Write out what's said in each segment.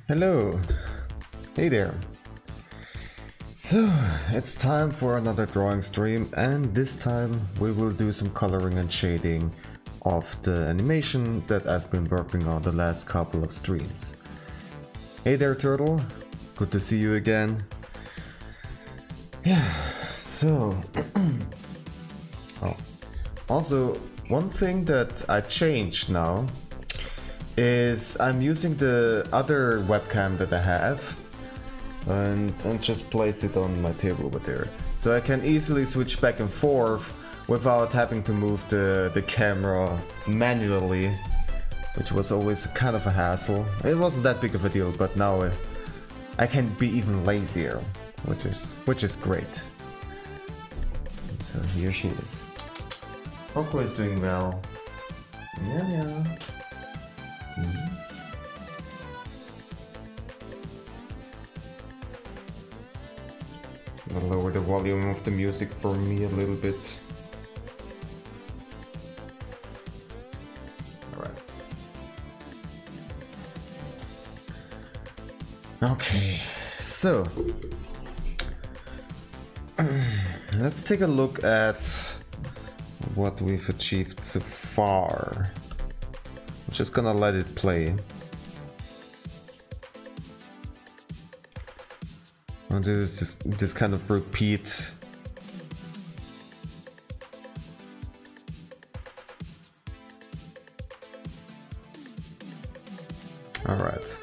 Hello, hey there. So it's time for another drawing stream, and this time we will do some coloring and shading of the animation that I've been working on the last couple of streams. Hey there, Turtle, good to see you again. Yeah, so oh. Also, one thing that I changed now is I'm using the other webcam that I have and just place it on my table over there, so I can easily switch back and forth without having to move the camera manually, which was always kind of a hassle. It wasn't that big of a deal, but now I can be even lazier, which is great. So here she is. Coco is doing well. Yeah. I'll lower the volume of the music for me a little bit. Alright. Okay, so let's take a look at what we've achieved so far. I'm just gonna let it play. And this is just kind of repeat. All right.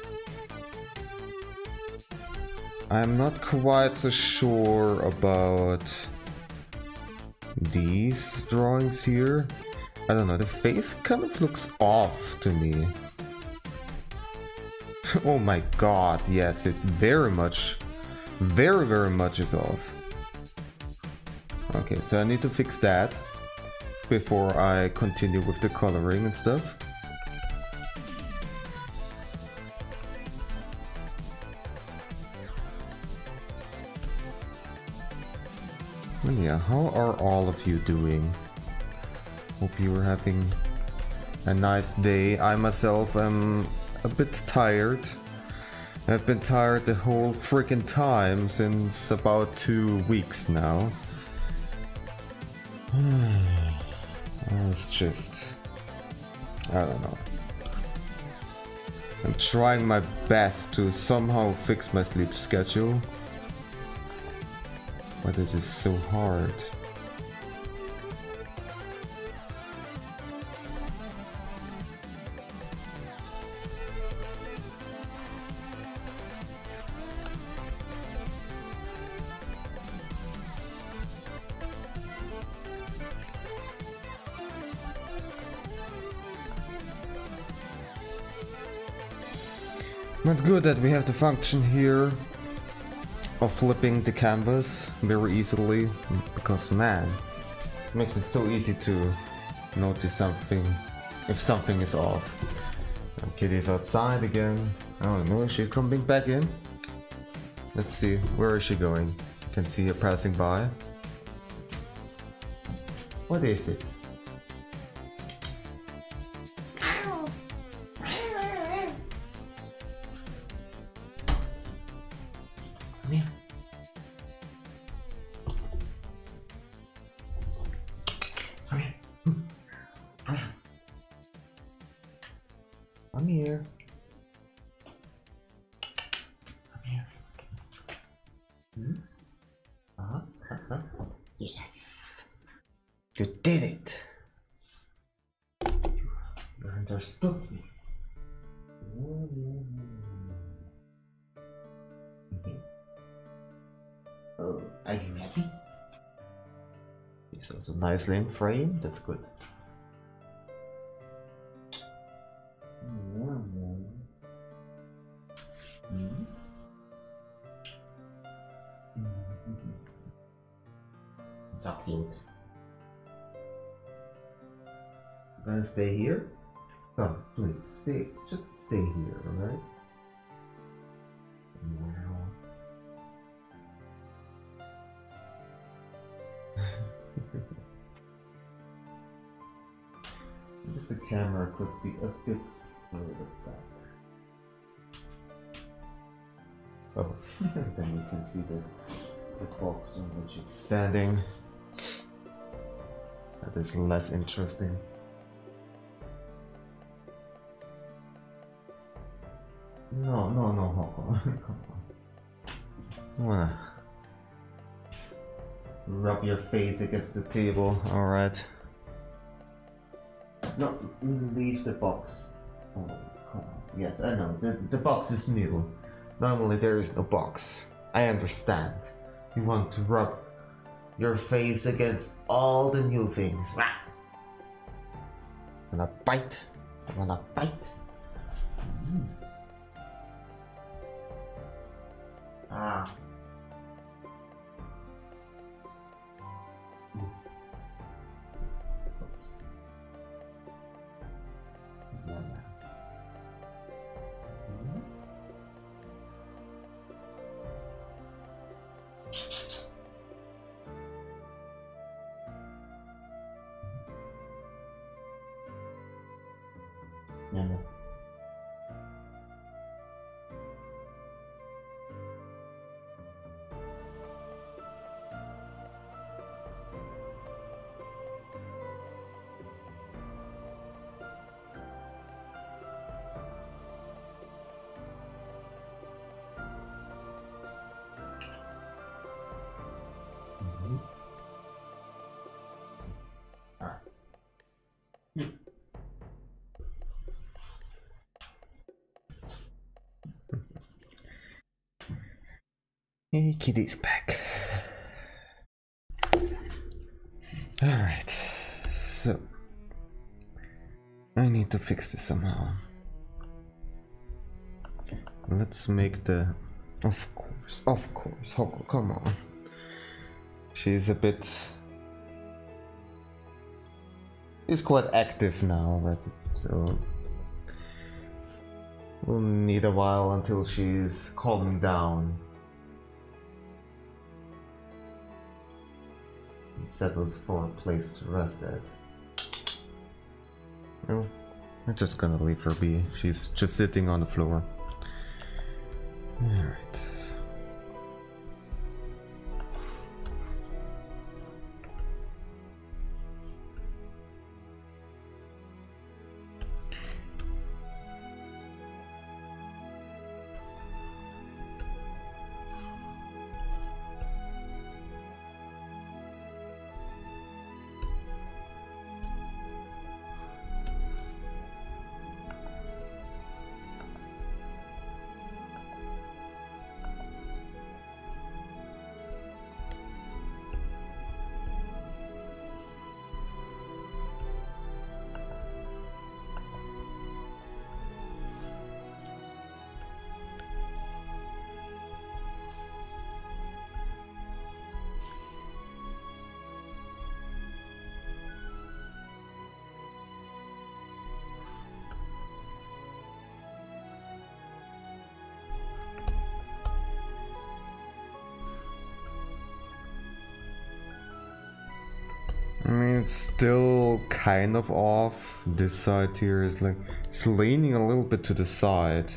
I'm not quite so sure about these drawings here. I don't know, the face kind of looks off to me. Oh my god, yes, it very much is off. Okay, so I need to fix that before I continue with the coloring and stuff. And yeah, how are all of you doing? Hope you are having a nice day. I myself am a bit tired. I've been tired the whole freaking time since about 2 weeks now. It's just... I don't know. I'm trying my best to somehow fix my sleep schedule, but it is so hard. Not good that we have the function here of flipping the canvas very easily, because man, it makes it so easy to notice something if something is off. Kitty's outside again. I don't know, is she coming back in? Let's see, where is she going? Can see her passing by. What is it? Come here. Come here. Yes. You did it. You understood me. Oh, are you happy? It's also nicely in frame. That's good. So cute. You gonna stay here? Oh, please stay. Just stay here, alright? I guess the camera could be a bit further back. Oh, then you can see the box on which it's standing. That is less interesting. No, hold on. Come on. I wanna rub your face against the table, alright? No, leave the box. Oh, come on. Yes, I know, the box is new. Normally there is no box. I understand. You want to rub your face against all the new things. Wanna bite? Wanna bite? Ah. Oops. Yeah. Hey, kitty's back. Alright, so I need to fix this somehow. Let's make the... Of course, Hoko, come on. She's a bit... She's quite active now, right? So... We'll need a while until she's calming down. And settles for a place to rest at. No, I'm just gonna leave her be. She's just sitting on the floor. Alright. I mean, it's still kind of off. This side here is like, it's leaning a little bit to the side.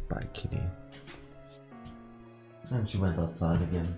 Bye, kitty. And she went outside again.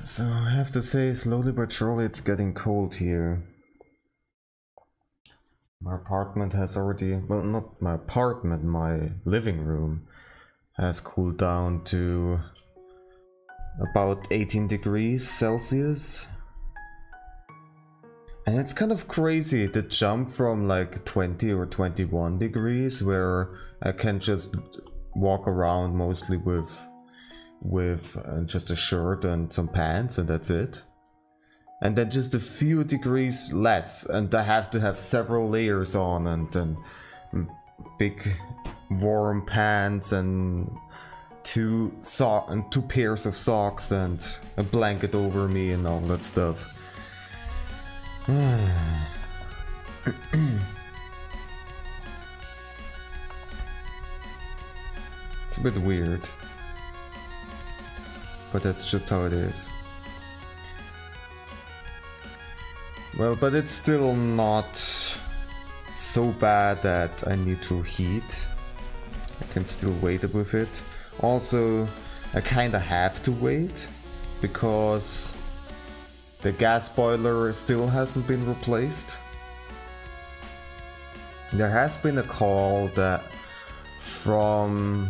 So I have to say, slowly but surely it's getting cold here. My apartment has already, well, not my apartment, my living room has cooled down to about 18 degrees Celsius. And it's kind of crazy to jump from like 20 or 21 degrees where I can just walk around mostly with just a shirt and some pants and that's it. And then just a few degrees less and I have to have several layers on and big warm pants and two pairs of socks and a blanket over me and all that stuff. It's a bit weird. But that's just how it is. Well, but it's still not so bad that I need to heat. I can still wait with it. Also, I kinda have to wait because the gas boiler still hasn't been replaced. There has been a call that from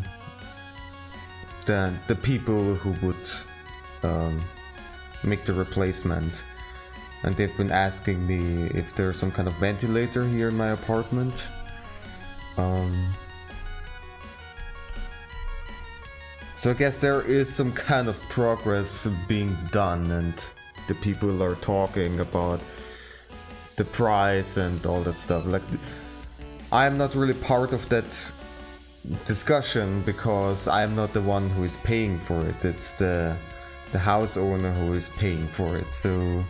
the people who would make the replacement, and they've been asking me if there's some kind of ventilator here in my apartment. So I guess there is some kind of progress being done, and the people are talking about the price and all that stuff. Like, I'm not really part of that discussion because I'm not the one who is paying for it. It's the house owner who is paying for it. So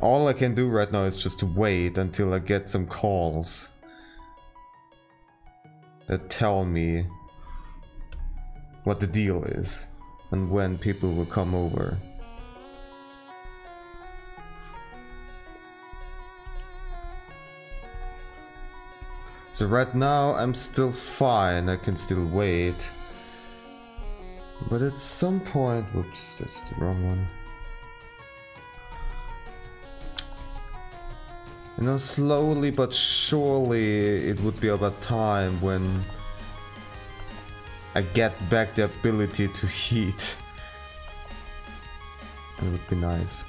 all I can do right now is just wait until I get some calls that tell me what the deal is and when people will come over. So right now I'm still fine, I can still wait. But at some point, whoops, that's the wrong one. You know, slowly but surely it would be about time when I get back the ability to heat. It would be nice.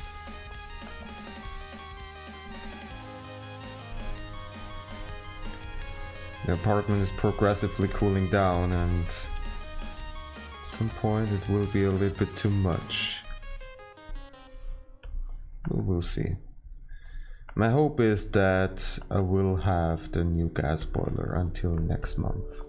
The apartment is progressively cooling down, and at some point it will be a little bit too much. We'll see. My hope is that I will have the new gas boiler until next month.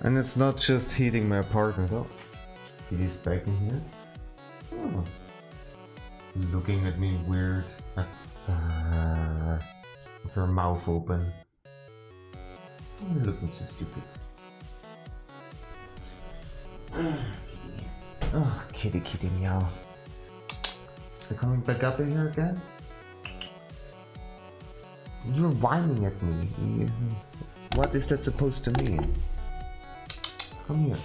And it's not just heating my apartment. Oh, he's back in here. Oh. He's looking at me weird. With her mouth open. You're looking so stupid. Oh, kitty, kitty, meow. You're coming back up in here again? You're whining at me. What is that supposed to mean? Come here.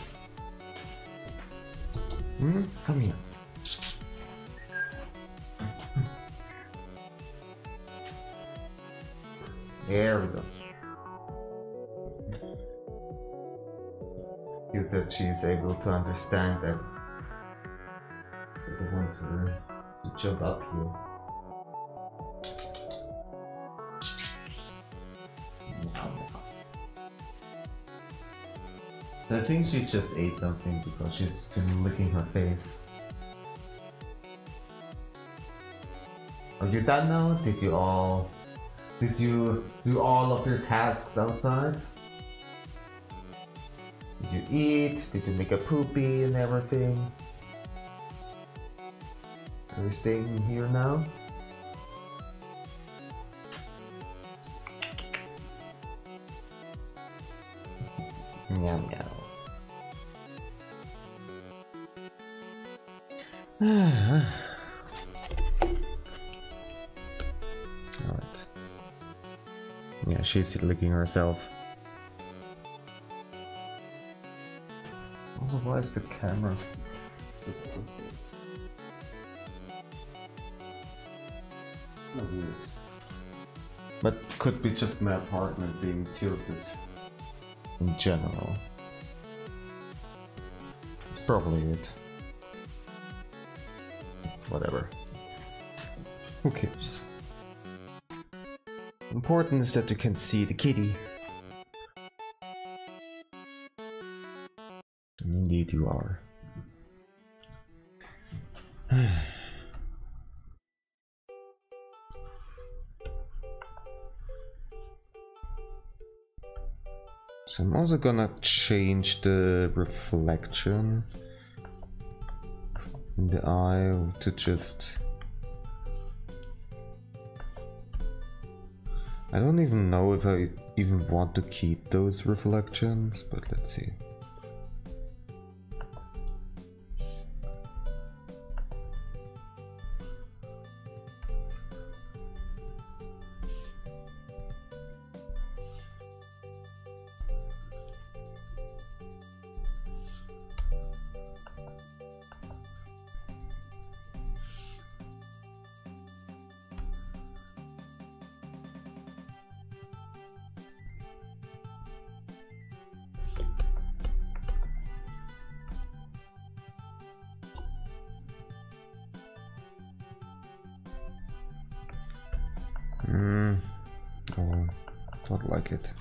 Come here. There we go. Good that she's able to understand that people want to jump up here. I think she just ate something because she's been licking her face. Are you done now? Did you do all of your tasks outside? Did you eat? Did you make a poopy and everything? Are you staying here now? Meow meow. Alright. Yeah, she's licking herself. Also, why is the camera so weird? But could be just my apartment being tilted in general. It's probably it. Whatever. Who cares? Important is that you can see the kitty. Indeed you are. So I'm also gonna change the reflection in the eye to just... I don't even know if I even want to keep those reflections, but let's see. Oh, don't like it.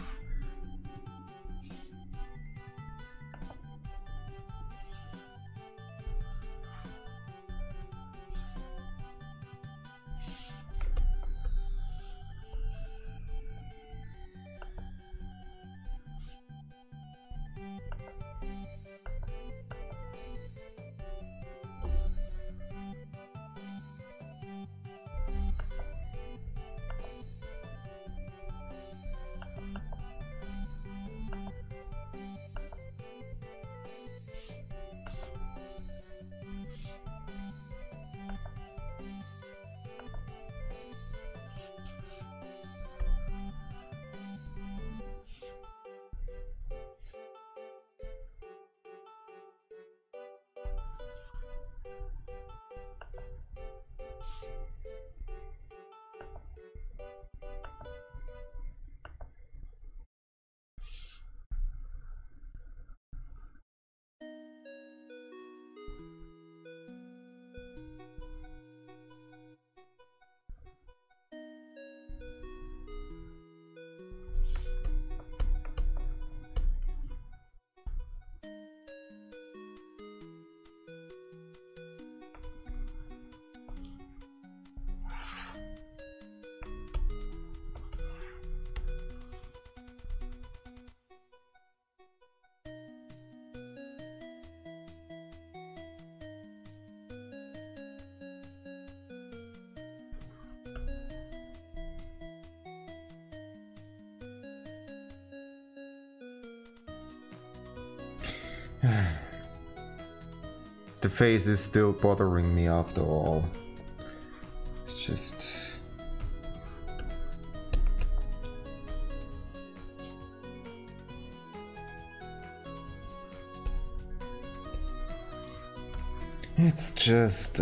The face is still bothering me after all. It's just... It's just...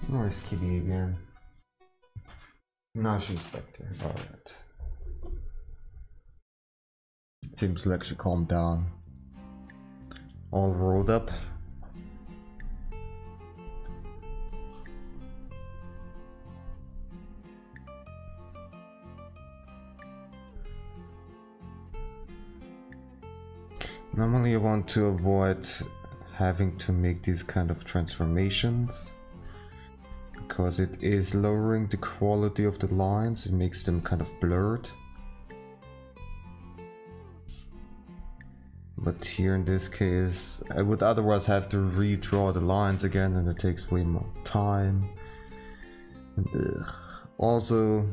Where's Kitty again? No, she's back there. Alright. Seems like she calmed down. All rolled up. Normally I want to avoid having to make these kind of transformations, because it is lowering the quality of the lines, it makes them kind of blurred. But here in this case, I would otherwise have to redraw the lines again, and it takes way more time. And, also,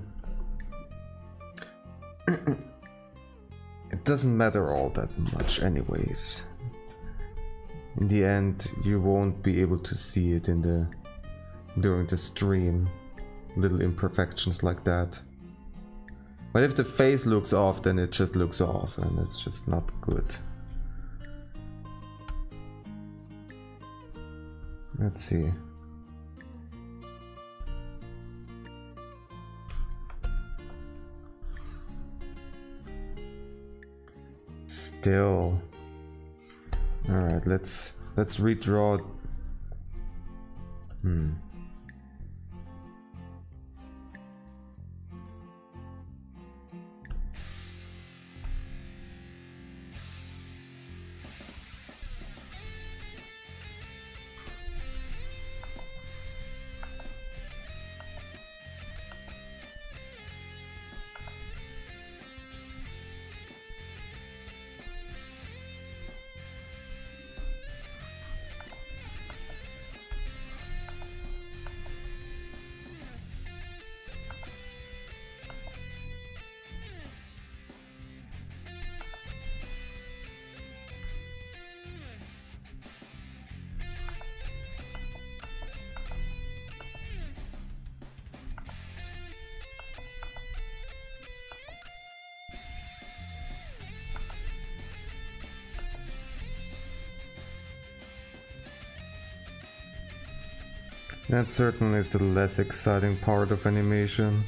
it doesn't matter all that much anyways. In the end, you won't be able to see it during the stream. Little imperfections like that. But if the face looks off, then it just looks off, and it's just not good. Let's see. Still. All right, let's redraw. That certainly is the less exciting part of animation,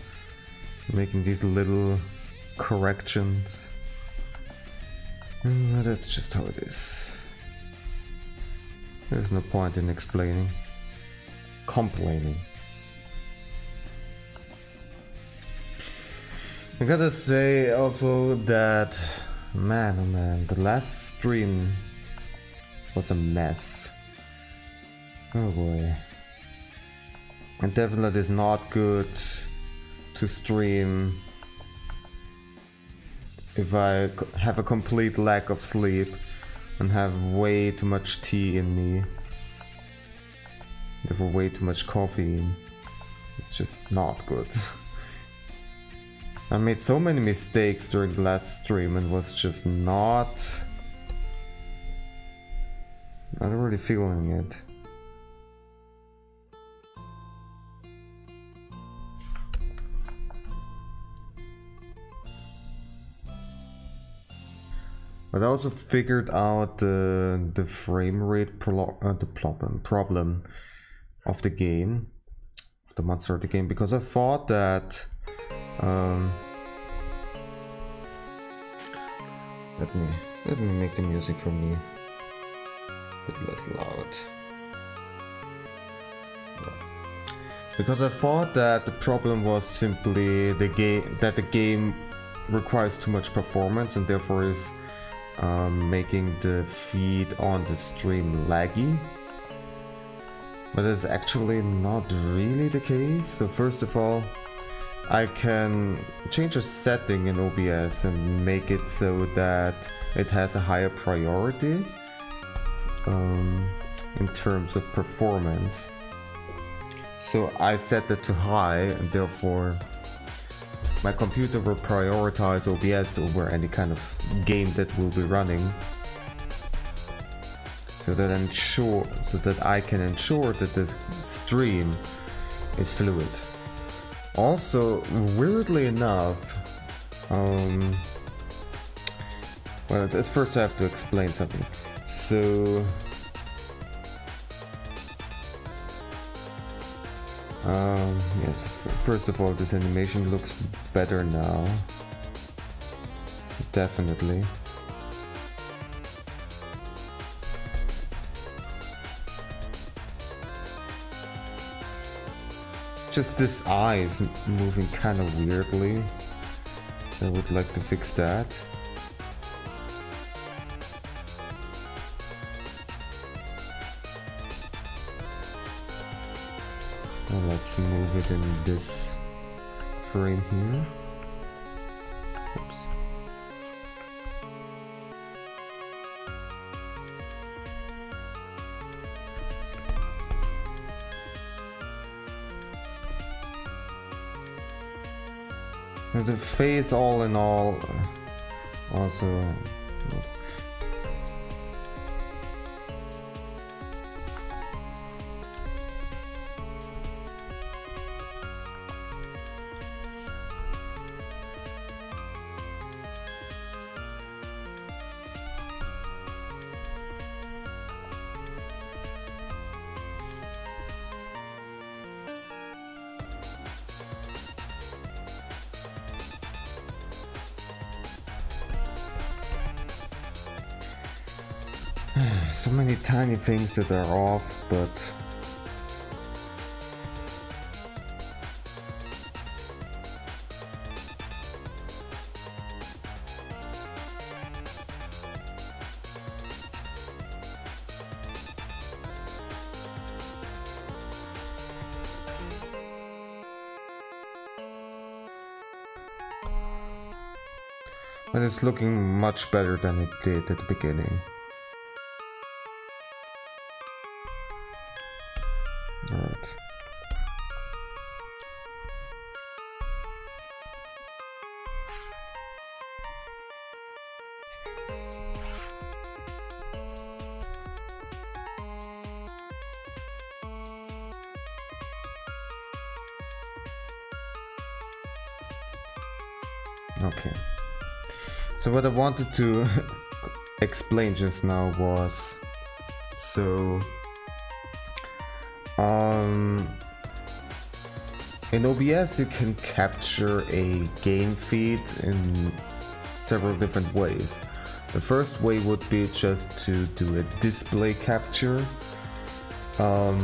making these little corrections. But that's just how it is. There's no point in complaining. I gotta say also that, man oh man, the last stream was a mess. Oh boy. It definitely is not good to stream if I have a complete lack of sleep and have way too much tea in me. Therefore way too much caffeine. It's just not good. I made so many mistakes during the last stream and was just not really feeling it. But I also figured out the frame rate problem of the game, of the monster of the game, because I thought that let me make the music for me a bit less loud. Because I thought that the problem was simply the game requires too much performance and therefore is making the feed on the stream laggy, but it's actually not really the case. So first of all, I can change a setting in OBS and make it so that it has a higher priority in terms of performance. So I set that to high, and therefore my computer will prioritize OBS over any kind of game that will be running, so that I can ensure that the stream is fluid. Also, weirdly enough, well, at first I have to explain something. So yes, first of all, this animation looks better now. Definitely. Just this eye is moving kind of weirdly, so I would like to fix that. Well, let's move it in this frame here. Oops. The face, all in all, also. So many tiny things that are off, but it's looking much better than it did at the beginning. Alright. Okay. So what I wanted to explain just now was, so in OBS you can capture a game feed in several different ways. The first way would be just to do a display capture. So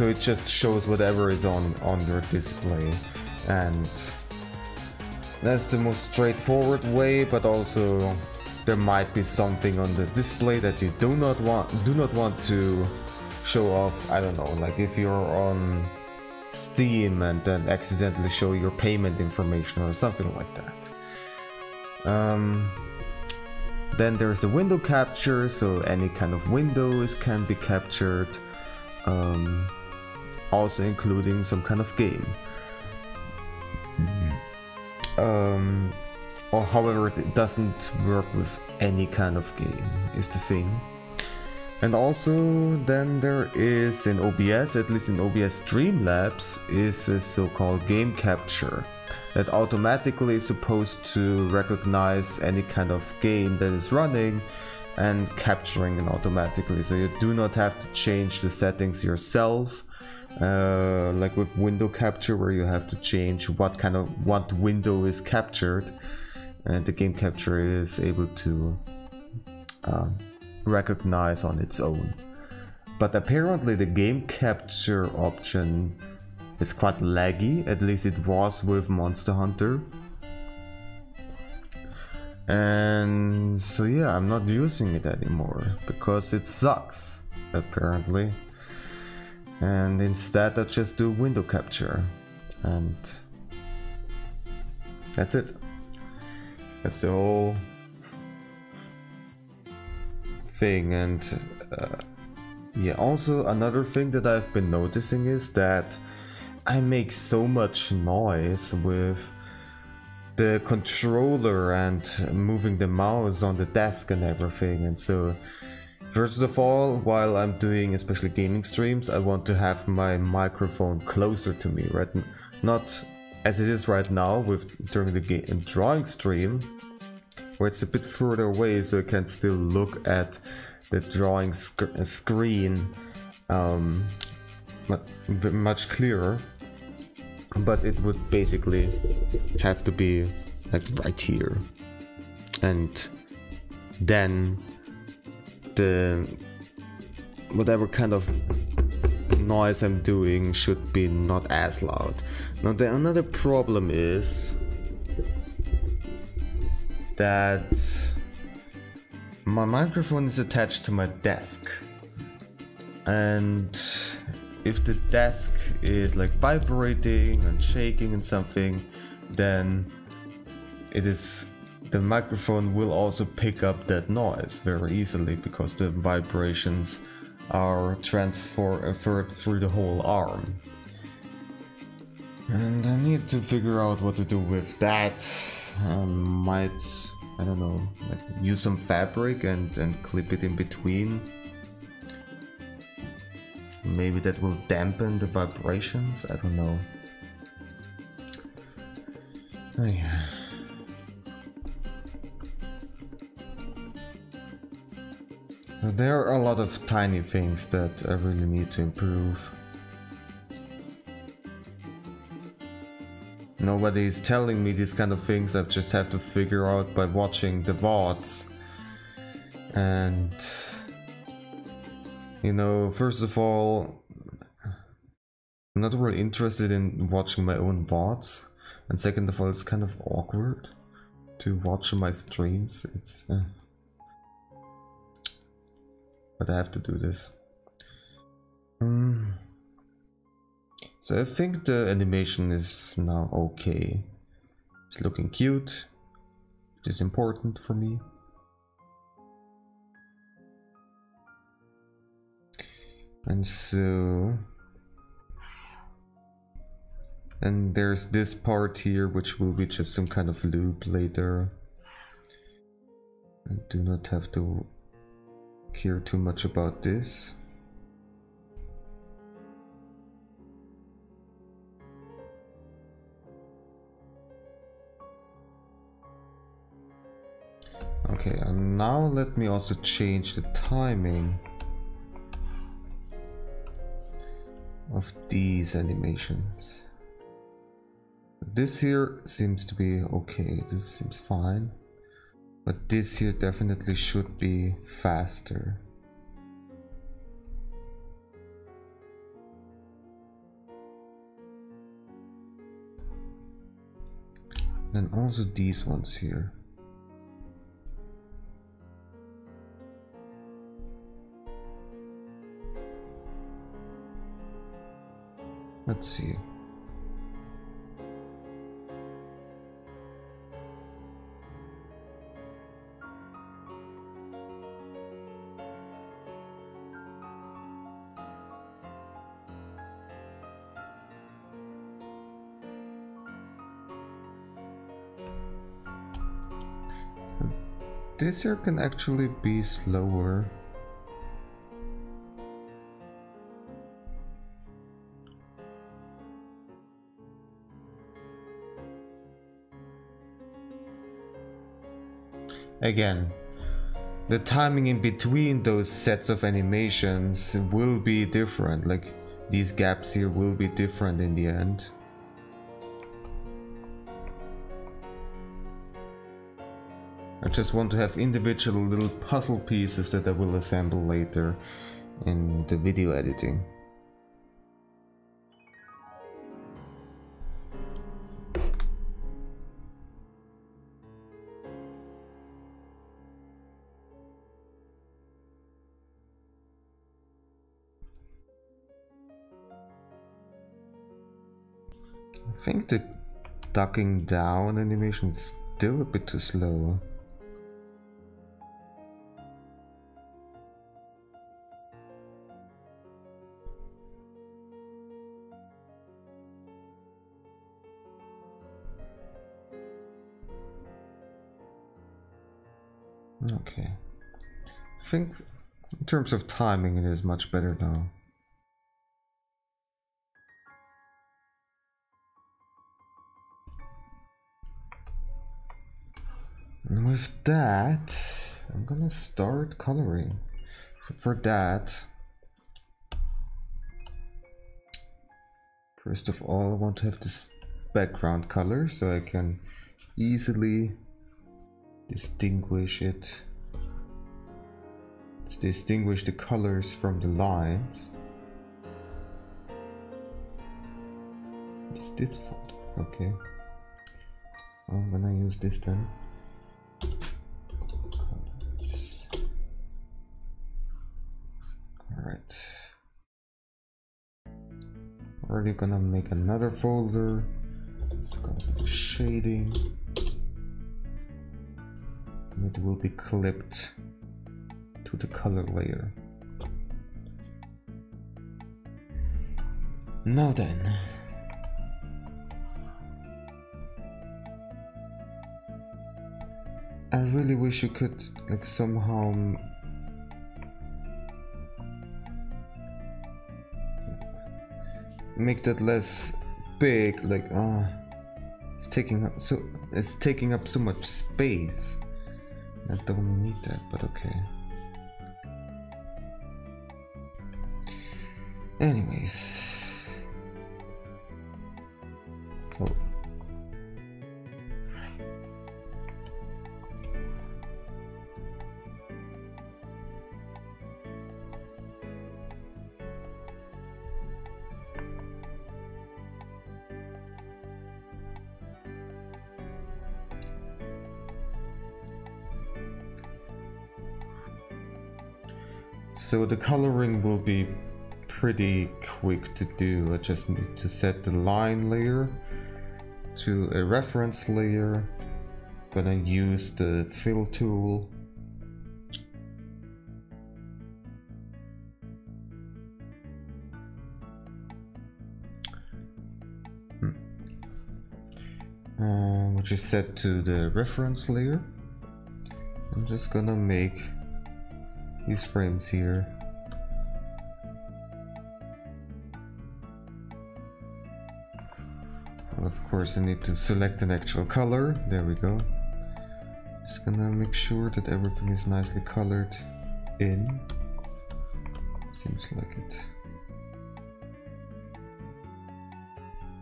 it just shows whatever is on your display, and that's the most straightforward way, but also there might be something on the display that you do not want to show off. I don't know, like if you're on Steam and then accidentally show your payment information or something like that. Then there's the window capture, so any kind of windows can be captured, also including some kind of game. Or however, it doesn't work with any kind of game is the thing. And also then there is in OBS, at least in OBS Streamlabs, is a so-called game capture that automatically is supposed to recognize any kind of game that is running and capturing it automatically, so you do not have to change the settings yourself, like with window capture where you have to change what window is captured, and the game capture is able to recognize on its own. But apparently the game capture option is quite laggy, at least it was with Monster Hunter. And so yeah, I'm not using it anymore because it sucks apparently. And instead I just do window capture, and that's it. That's the whole thing. And yeah, also another thing that I've been noticing is that I make so much noise with the controller and moving the mouse on the desk and everything. And so first of all, while I'm doing especially gaming streams, I want to have my microphone closer to me, right? Not as it is right now during the drawing stream, where it's a bit further away, so I can still look at the drawing screen much clearer. But it would basically have to be like right here, and then the whatever kind of noise I'm doing should be not as loud. Now another problem is that my microphone is attached to my desk, and if the desk is like vibrating and shaking and something, then the microphone will also pick up that noise very easily, because the vibrations are transferred through the whole arm. And I need to figure out what to do with that. I don't know, like use some fabric and clip it in between. Maybe that will dampen the vibrations, I don't know. Oh yeah. So there are a lot of tiny things that I really need to improve. Nobody is telling me these kind of things, I just have to figure out by watching the VODs. And you know, first of all, I'm not really interested in watching my own VODs. And second of all, it's kind of awkward to watch my streams. It's but I have to do this. So I think the animation is now okay. It's looking cute, which is important for me. And so... and there's this part here, which will be just some kind of loop later. I do not have to care too much about this. Okay, and now let me also change the timing of these animations. This here seems to be okay, this seems fine. But this here definitely should be faster. And also these ones here. Let's see. This here can actually be slower. Again, the timing in between those sets of animations will be different, like these gaps here will be different in the end. I just want to have individual little puzzle pieces that I will assemble later in the video editing. I think the ducking down animation is still a bit too slow. Okay, I think in terms of timing it is much better now. And with that, I'm gonna start coloring. So for that, first of all, I want to have this background color so I can easily distinguish it. Let's distinguish the colors from the lines. Is this fold? Okay. Well, I'm gonna use this then. Alright. Already gonna make another folder. It's gonna be shading. And it will be clipped to the color layer. Now then. I really wish you could like somehow make that less big, like it's taking up so much space. I don't need that, but okay. Anyways. Oh. So the coloring will be pretty quick to do. I just need to set the line layer to a reference layer. Gonna use the fill tool. Which is set to the reference layer. I'm just gonna make these frames here. Well, of course I need to select an actual color. There we go. Just gonna make sure that everything is nicely colored in. Seems like it.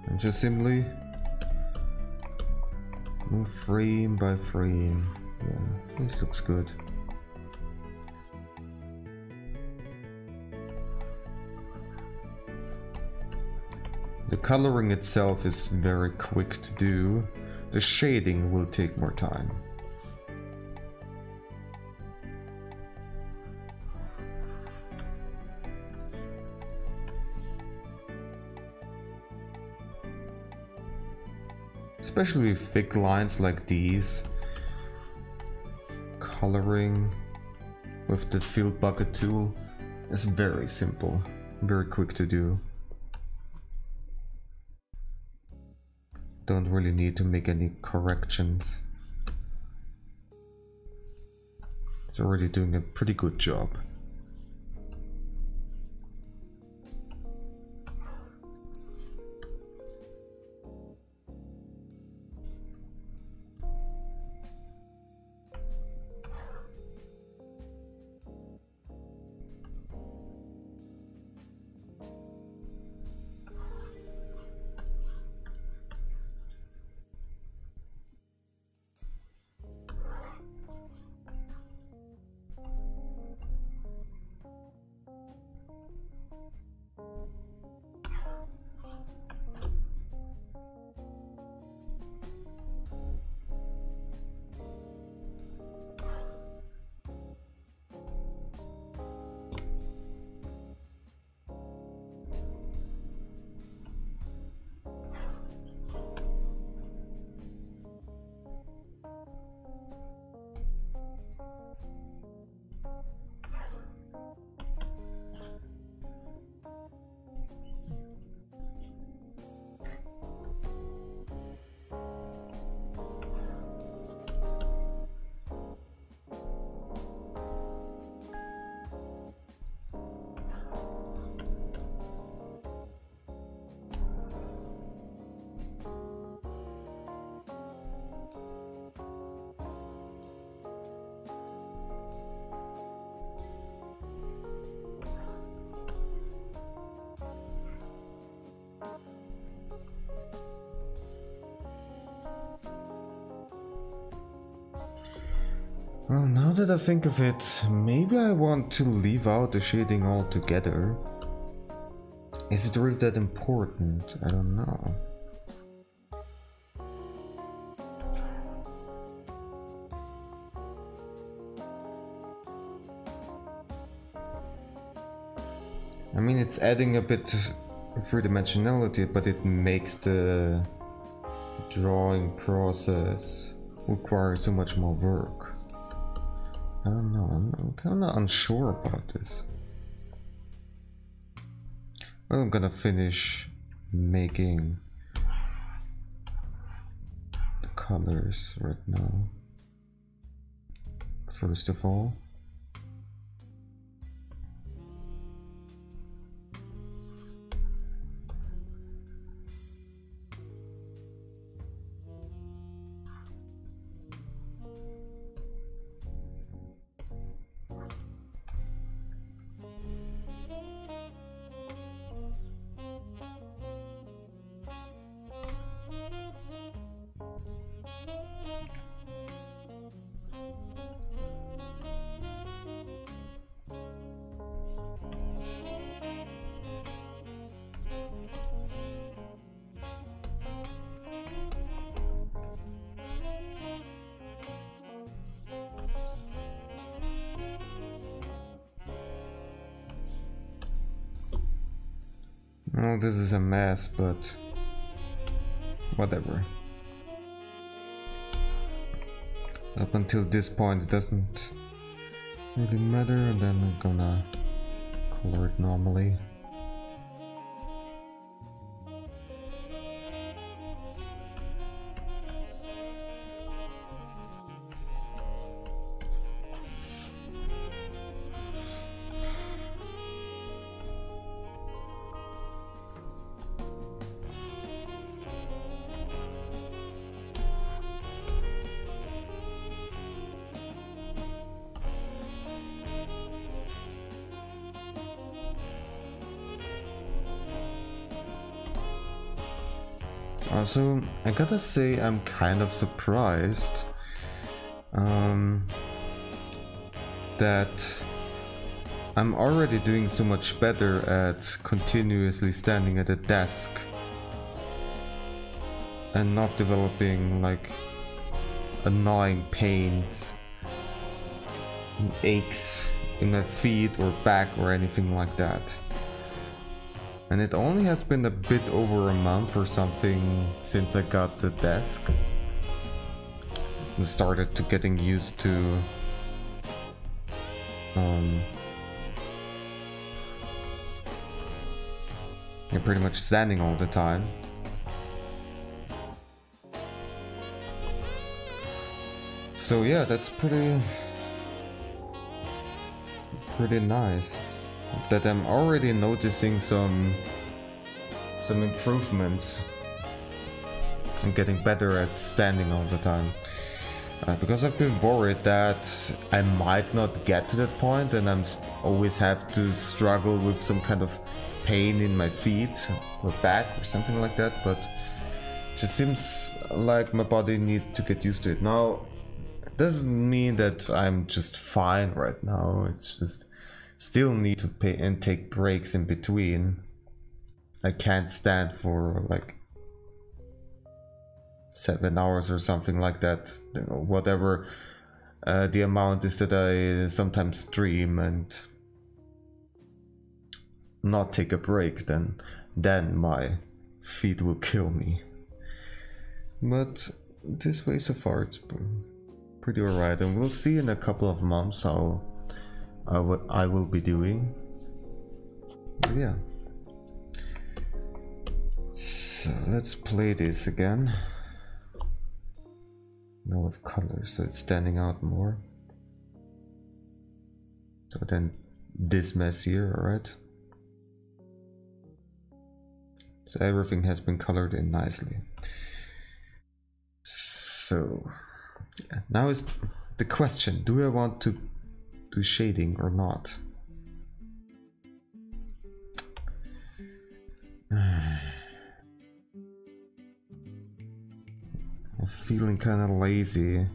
And just simply move frame by frame. Yeah, this looks good. The coloring itself is very quick to do. The shading will take more time. Especially with thick lines like these. Coloring with the fill bucket tool is very simple, very quick to do. Don't really need to make any corrections. It's already doing a pretty good job. Well, now that I think of it, maybe I want to leave out the shading altogether. Is it really that important? I don't know. I mean, it's adding a bit of three-dimensionality, but it makes the drawing process require so much more work. I don't know, I'm kind of unsure about this. Well, I'm gonna finish making the colors right now. first of all. Well, this is a mess, but whatever. Up until this point it doesn't really matter, and then I'm gonna color it normally. Also, I gotta say I'm kind of surprised that I'm already doing so much better at continuously standing at a desk and not developing like annoying pains and aches in my feet or back or anything like that. And it only has been a bit over a month or something since I got the desk and started to getting used to you're pretty much standing all the time. So yeah, that's pretty nice. That I'm already noticing some improvements and getting better at standing all the time. Because I've been worried that I might not get to that point and I'm always have to struggle with some kind of pain in my feet or back or something like that, but it just seems like my body needs to get used to it. Now, it doesn't mean that I'm just fine right now, it's just still need to pay and take breaks in between. I can't stand for like 7 hours or something like that, you know, whatever the amount is that I sometimes stream and not take a break, then my feet will kill me. But this way so far it's pretty alright, and we'll see in a couple of months how what I will be doing. But yeah, so let's play this again now with colors, so it's standing out more. So then this mess here, alright, so everything has been colored in nicely. So yeah, now is the question, do I want to do shading or not? I'm feeling kind of lazy,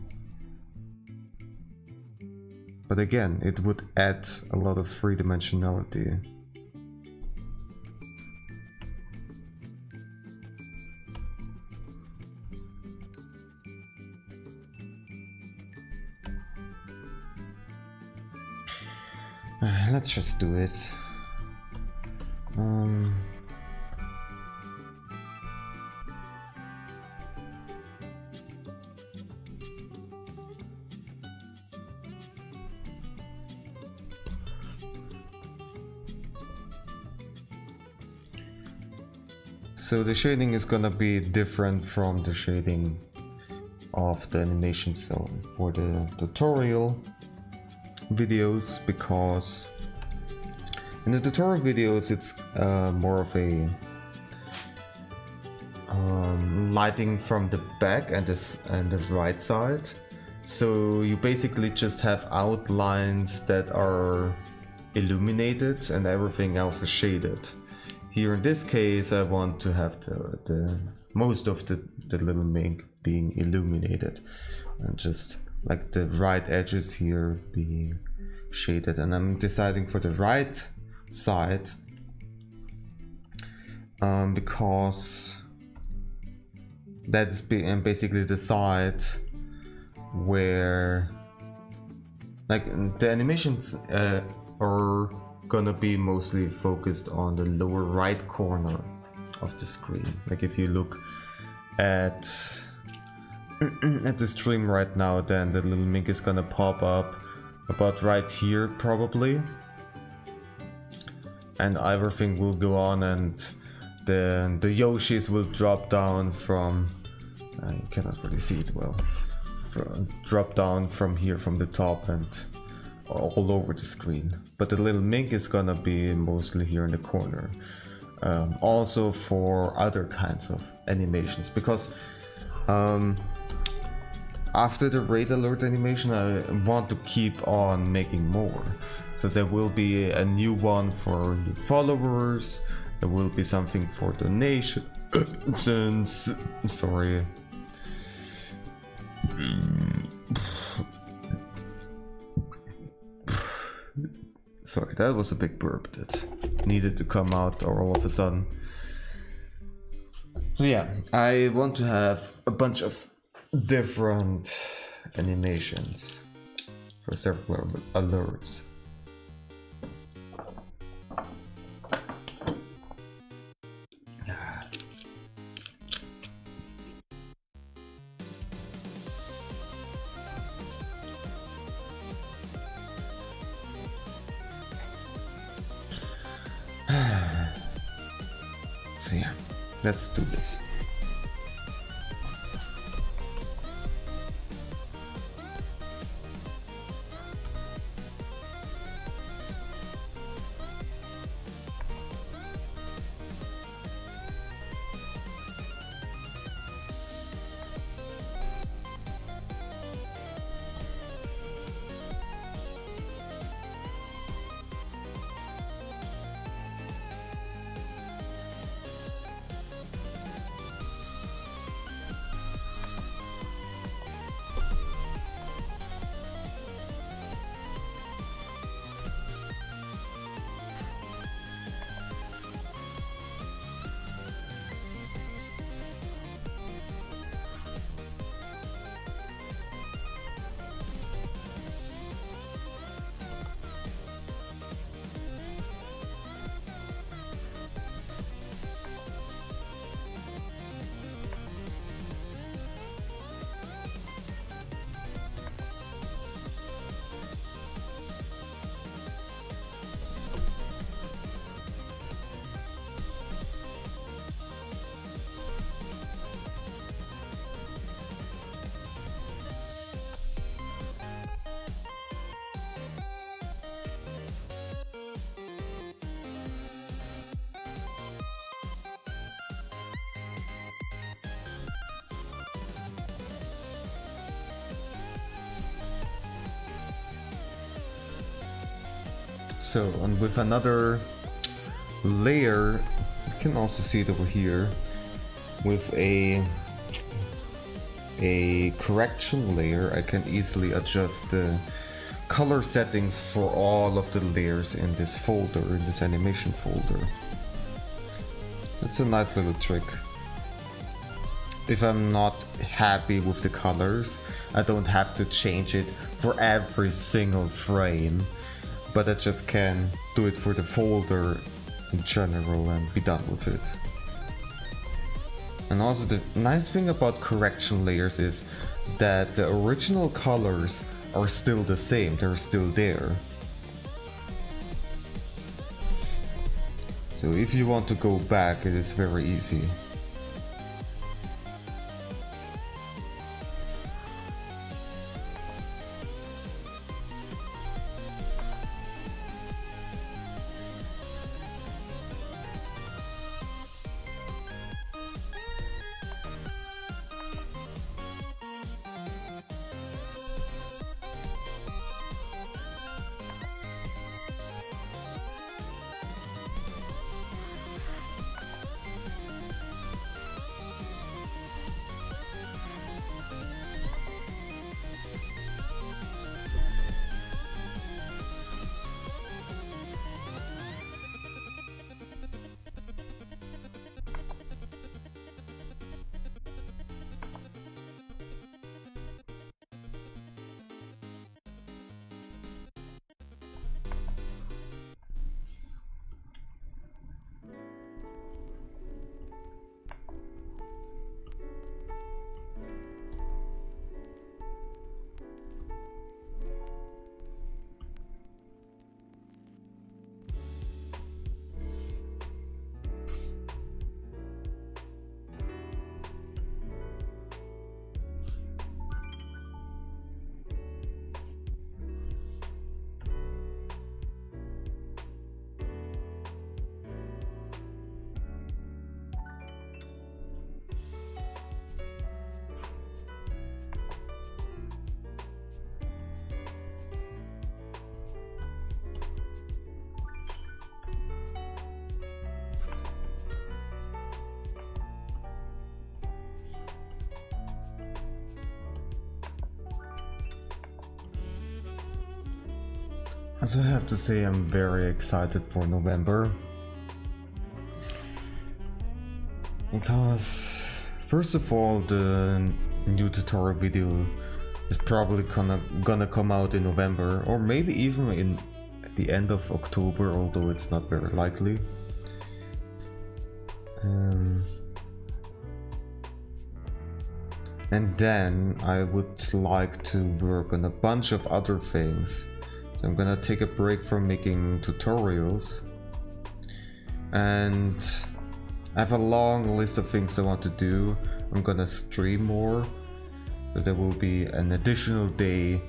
but again, it would add a lot of three-dimensionality. Let's just do it. So the shading is gonna be different from the shading of the animation. So for the tutorial, videos, because in the tutorial videos it's more of a lighting from the back and the right side. So you basically just have outlines that are illuminated and everything else is shaded. Here in this case I want to have the most of the little mink being illuminated, and just like the right edges here being shaded. And I'm deciding for the right side because that is basically the side where like the animations are gonna be mostly focused on the lower right corner of the screen. Like if you look at the stream right now, then the little mink is gonna pop up about right here probably, and everything will go on, and then the Yoshis will drop down from, you cannot really see it well, drop down from here from the top and all over the screen. But the little mink is gonna be mostly here in the corner. Also for other kinds of animations, because after the raid alert animation I want to keep on making more. So there will be a new one for new followers, there will be something for donations, sorry. Sorry, that was a big burp that needed to come out all of a sudden. So yeah, I want to have a bunch of different animations for several alerts. So yeah, let's do this. So, and with another layer, you can also see it over here, with a correction layer, I can easily adjust the color settings for all of the layers in this folder, in this animation folder. That's a nice little trick. If I'm not happy with the colors, I don't have to change it for every single frame, but I just can do it for the folder in general and be done with it. And also the nice thing about correction layers is that the original colors are still the same, they're still there. So if you want to go back, it is very easy. So I have to say I'm very excited for November. Because first of all, the new tutorial video is probably gonna come out in November, or maybe even at the end of October, although it's not very likely. And then I would like to work on a bunch of other things. So I'm gonna take a break from making tutorials, and I have a long list of things I want to do. I'm gonna stream more, so there will be an additional day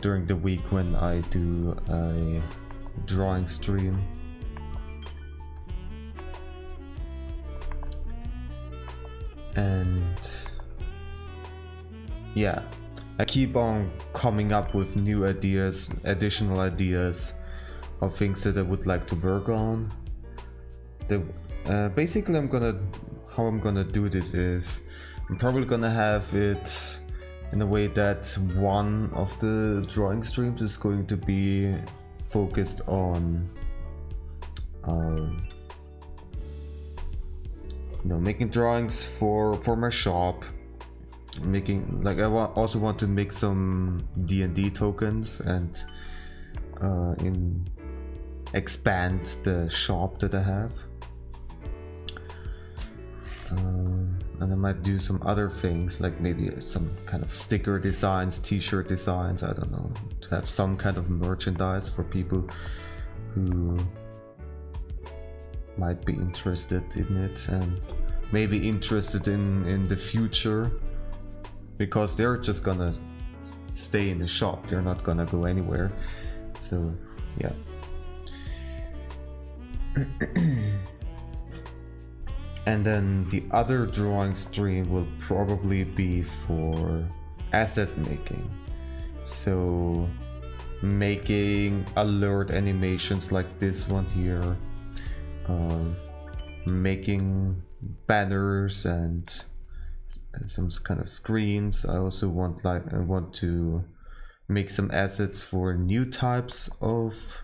during the week when I do a drawing stream. And yeah, I keep on coming up with new ideas, additional ideas of things that I would like to work on. Basically, how I'm gonna do this is I'm probably gonna have it in a way that one of the drawing streams is going to be focused on making drawings for my shop. I also want to make some D&D tokens and expand the shop that I have. And I might do some other things, like maybe some kind of sticker designs, t-shirt designs, I don't know, to have some kind of merchandise for people who might be interested in it and maybe interested in the future, because they're just gonna stay in the shop, they're not gonna go anywhere. So yeah. And then the other drawing stream will probably be for asset making. So making alert animations like this one here, making banners and some kind of screens. I also want to make some assets for new types of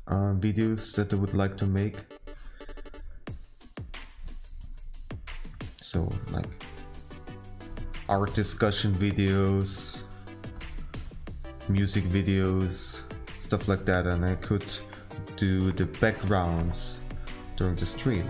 videos that I would like to make. So like art discussion videos, music videos, stuff like that, and I could do the backgrounds during the stream.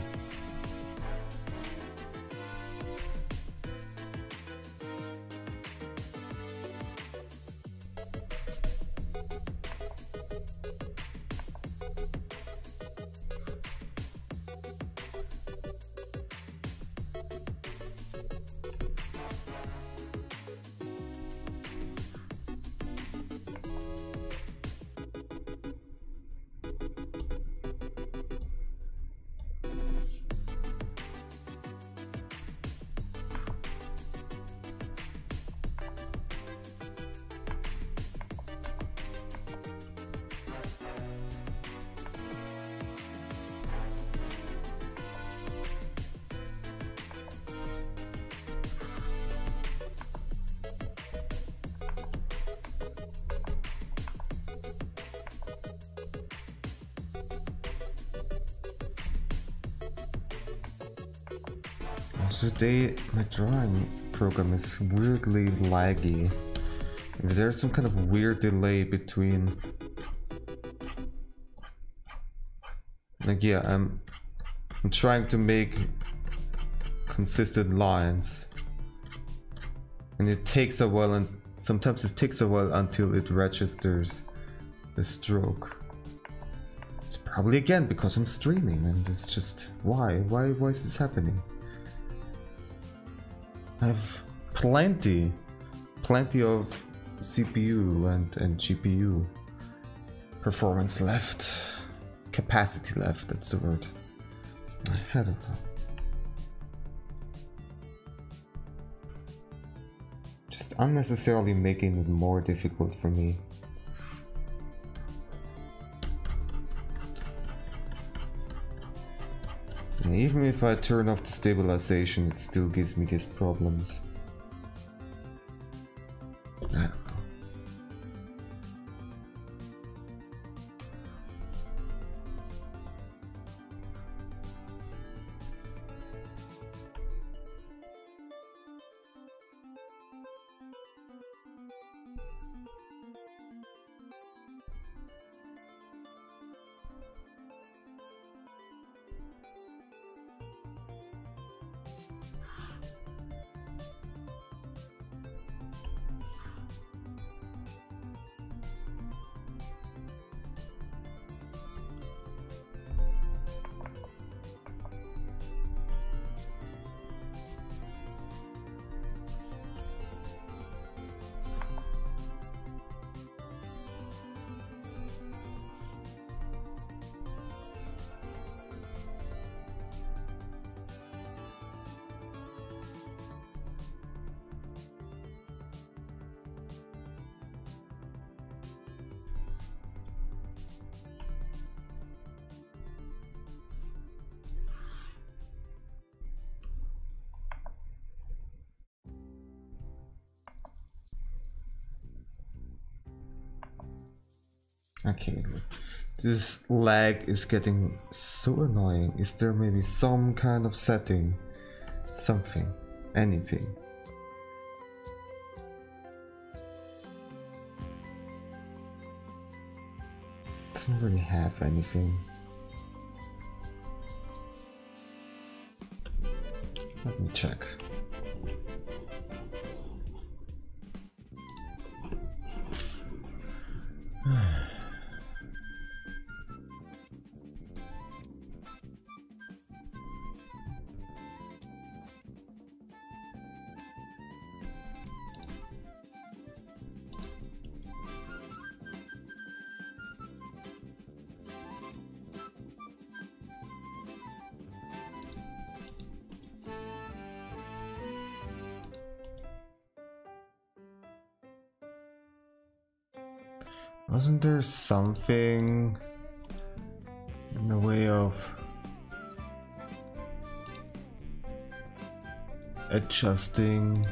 Today my drawing program is weirdly laggy. There's some kind of weird delay between, like, yeah, I'm trying to make consistent lines, and it takes a while, and sometimes it takes a while until it registers the stroke. It's probably again because I'm streaming, and it's just why is this happening? I have plenty of CPU and GPU performance left, capacity left, that's the word. I don't know. Just unnecessarily making it more difficult for me. Even if I turn off the stabilization, it still gives me these problems. I don't know. Okay, this lag is getting so annoying. Is there maybe some kind of setting? Something, anything. Doesn't really have anything. Let me check. Wasn't there something in the way of adjusting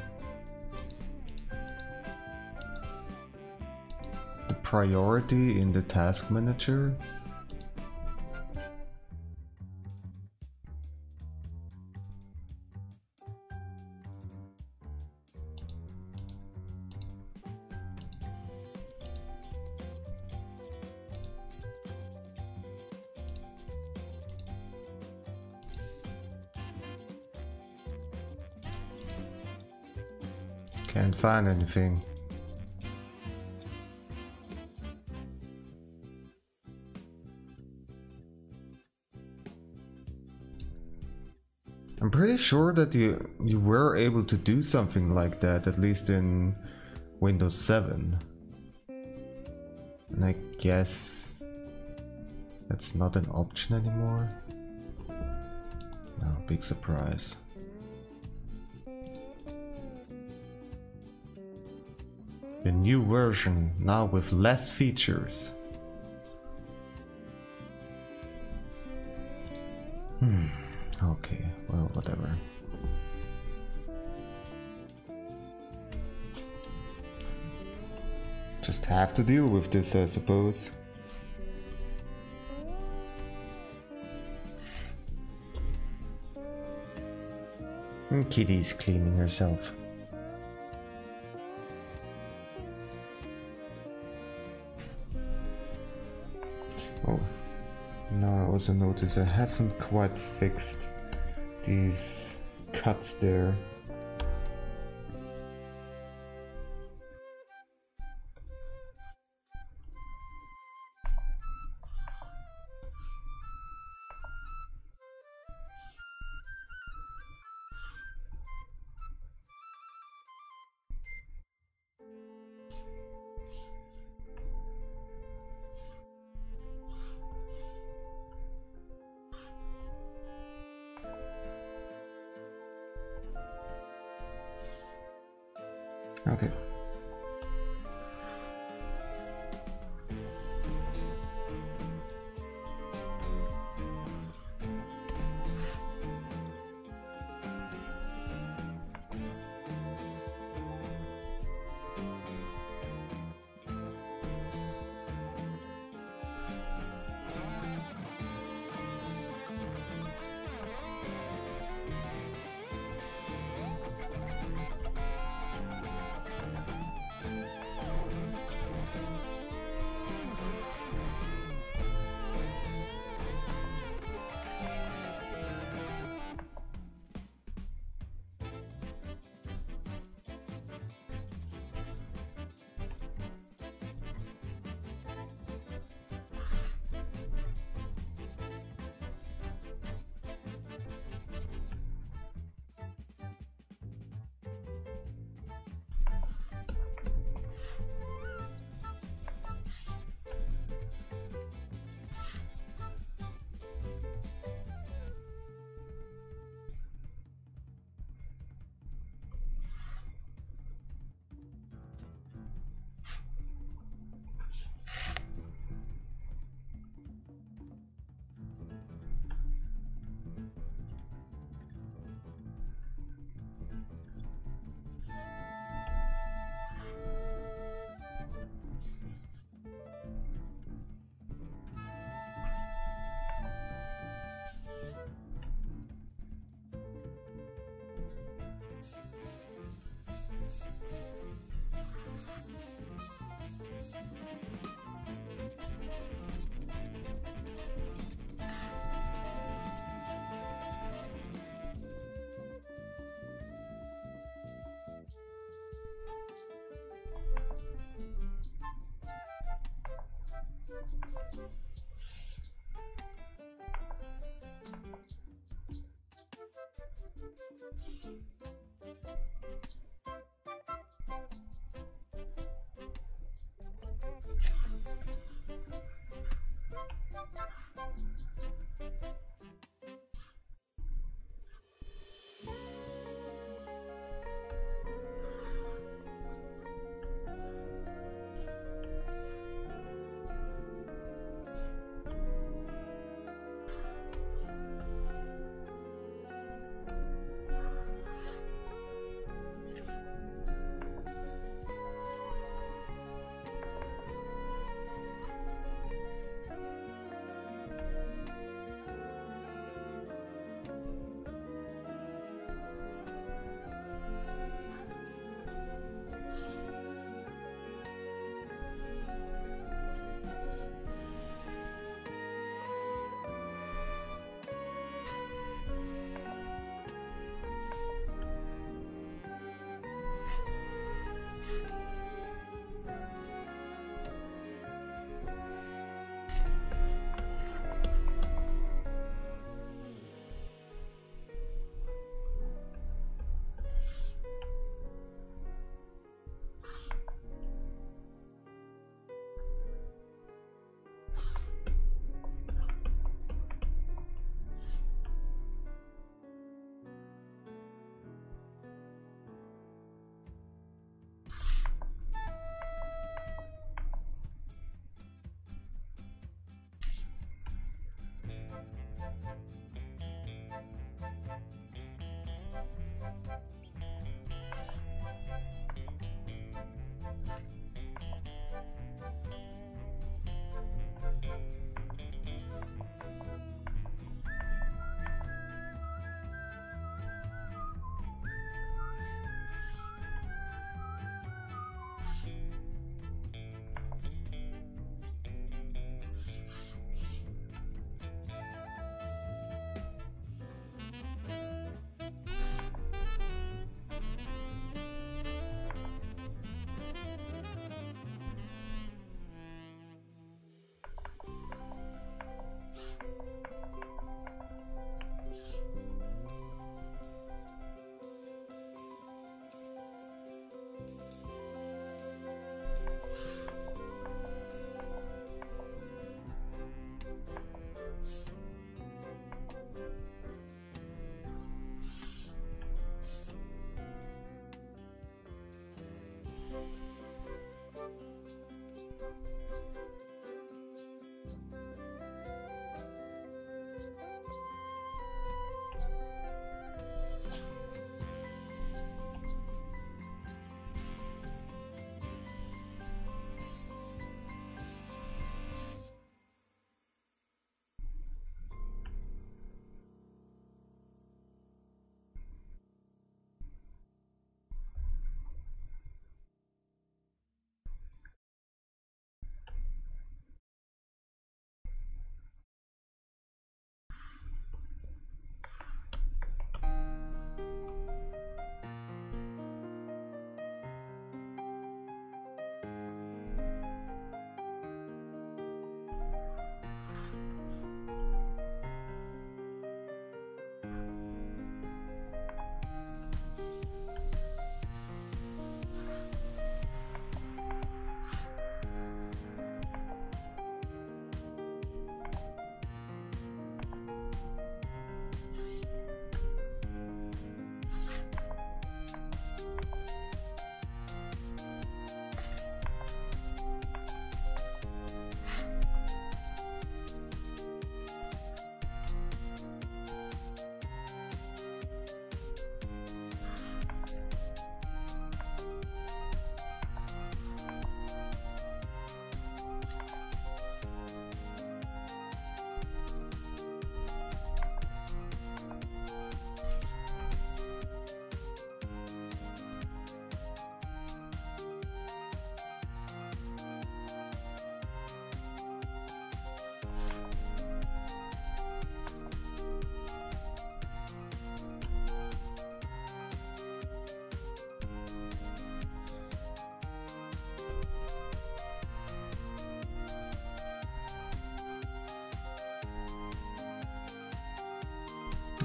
the priority in the task manager? Can't find anything. I'm pretty sure that you were able to do something like that, at least in Windows 7. And I guess that's not an option anymore. No, big surprise. The new version, now with less features. Okay, well, whatever. Just have to deal with this, I suppose. And Kitty's cleaning herself. Oh, now I also notice I haven't quite fixed these cuts there. Okay.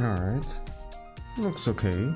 Alright. Looks okay.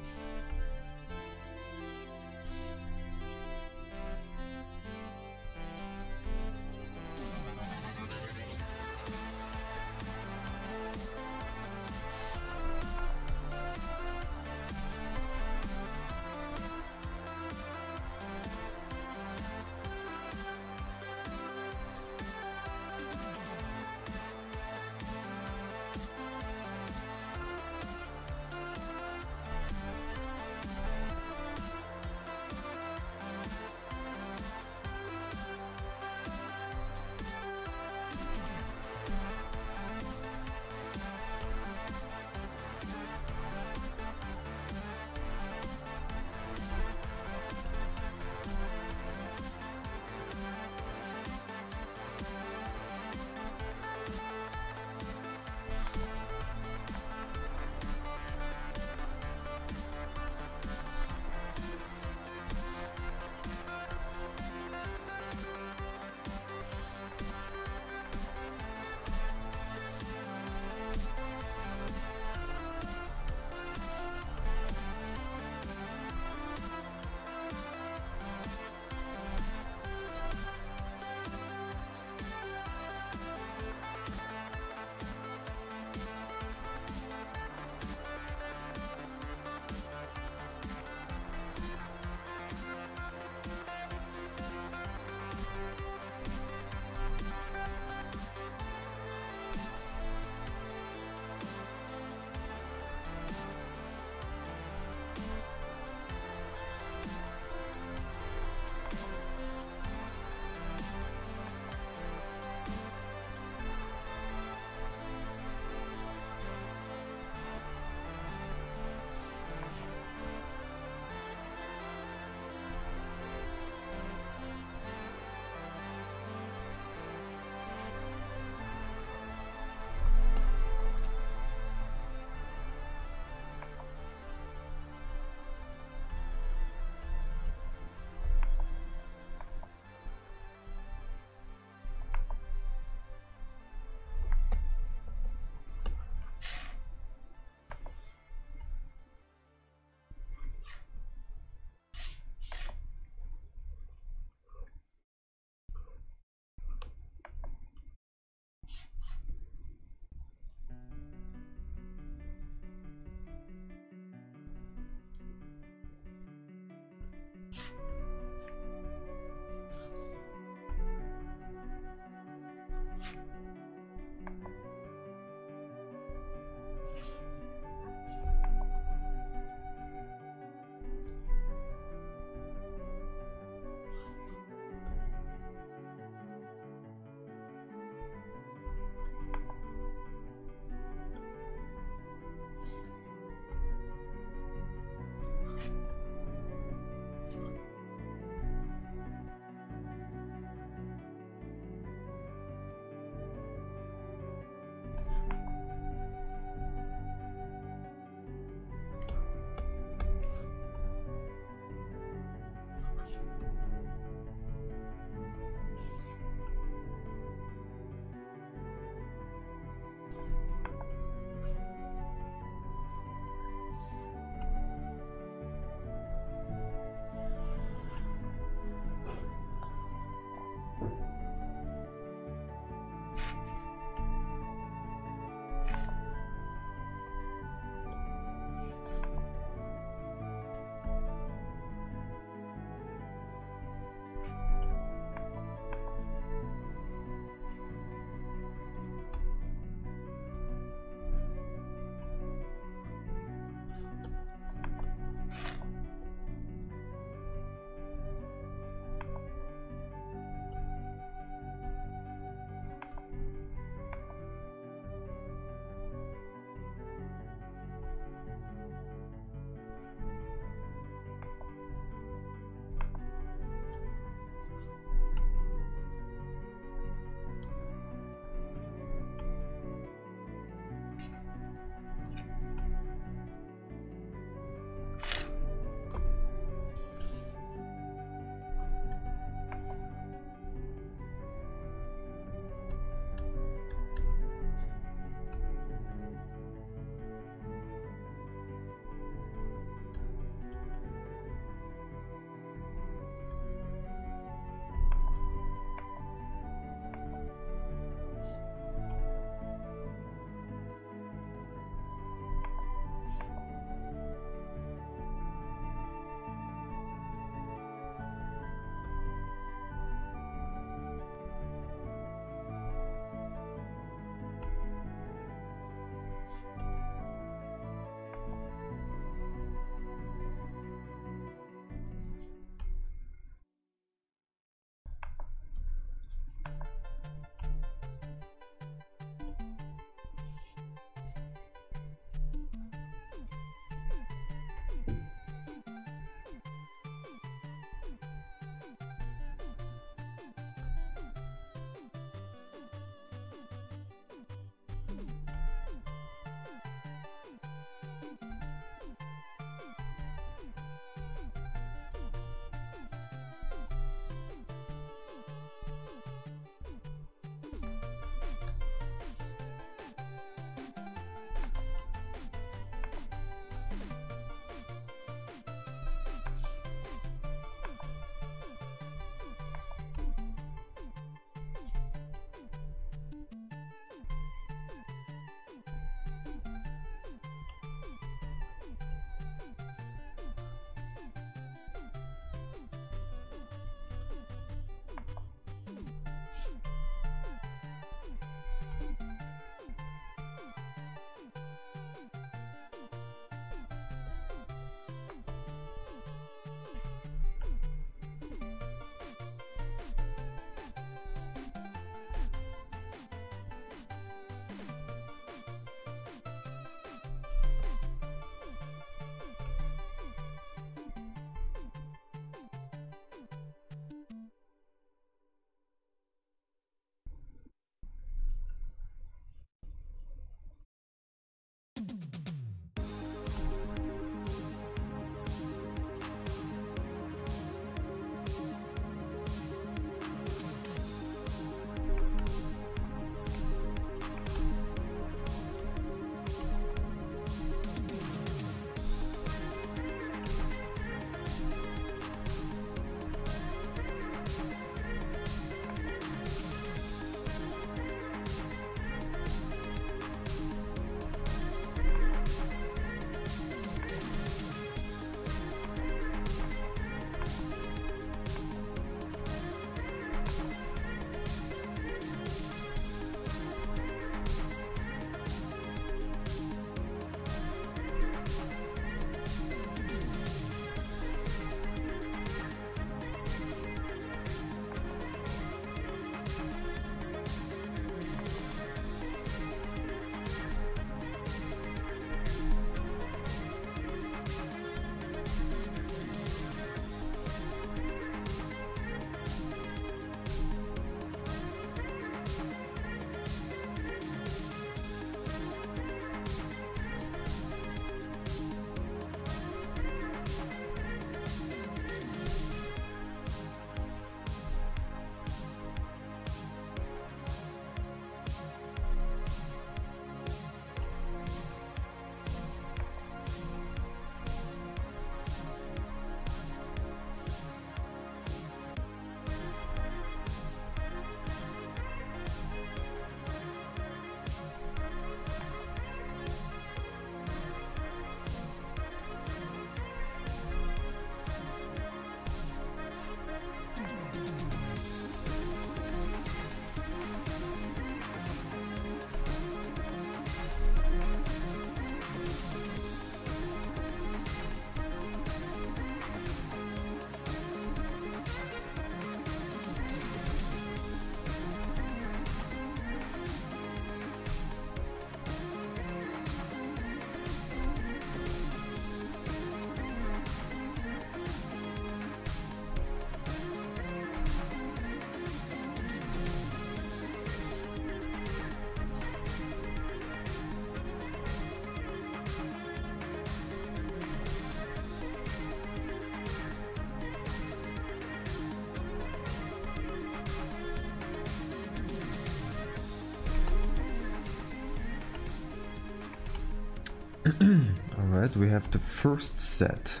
Alright, we have the first set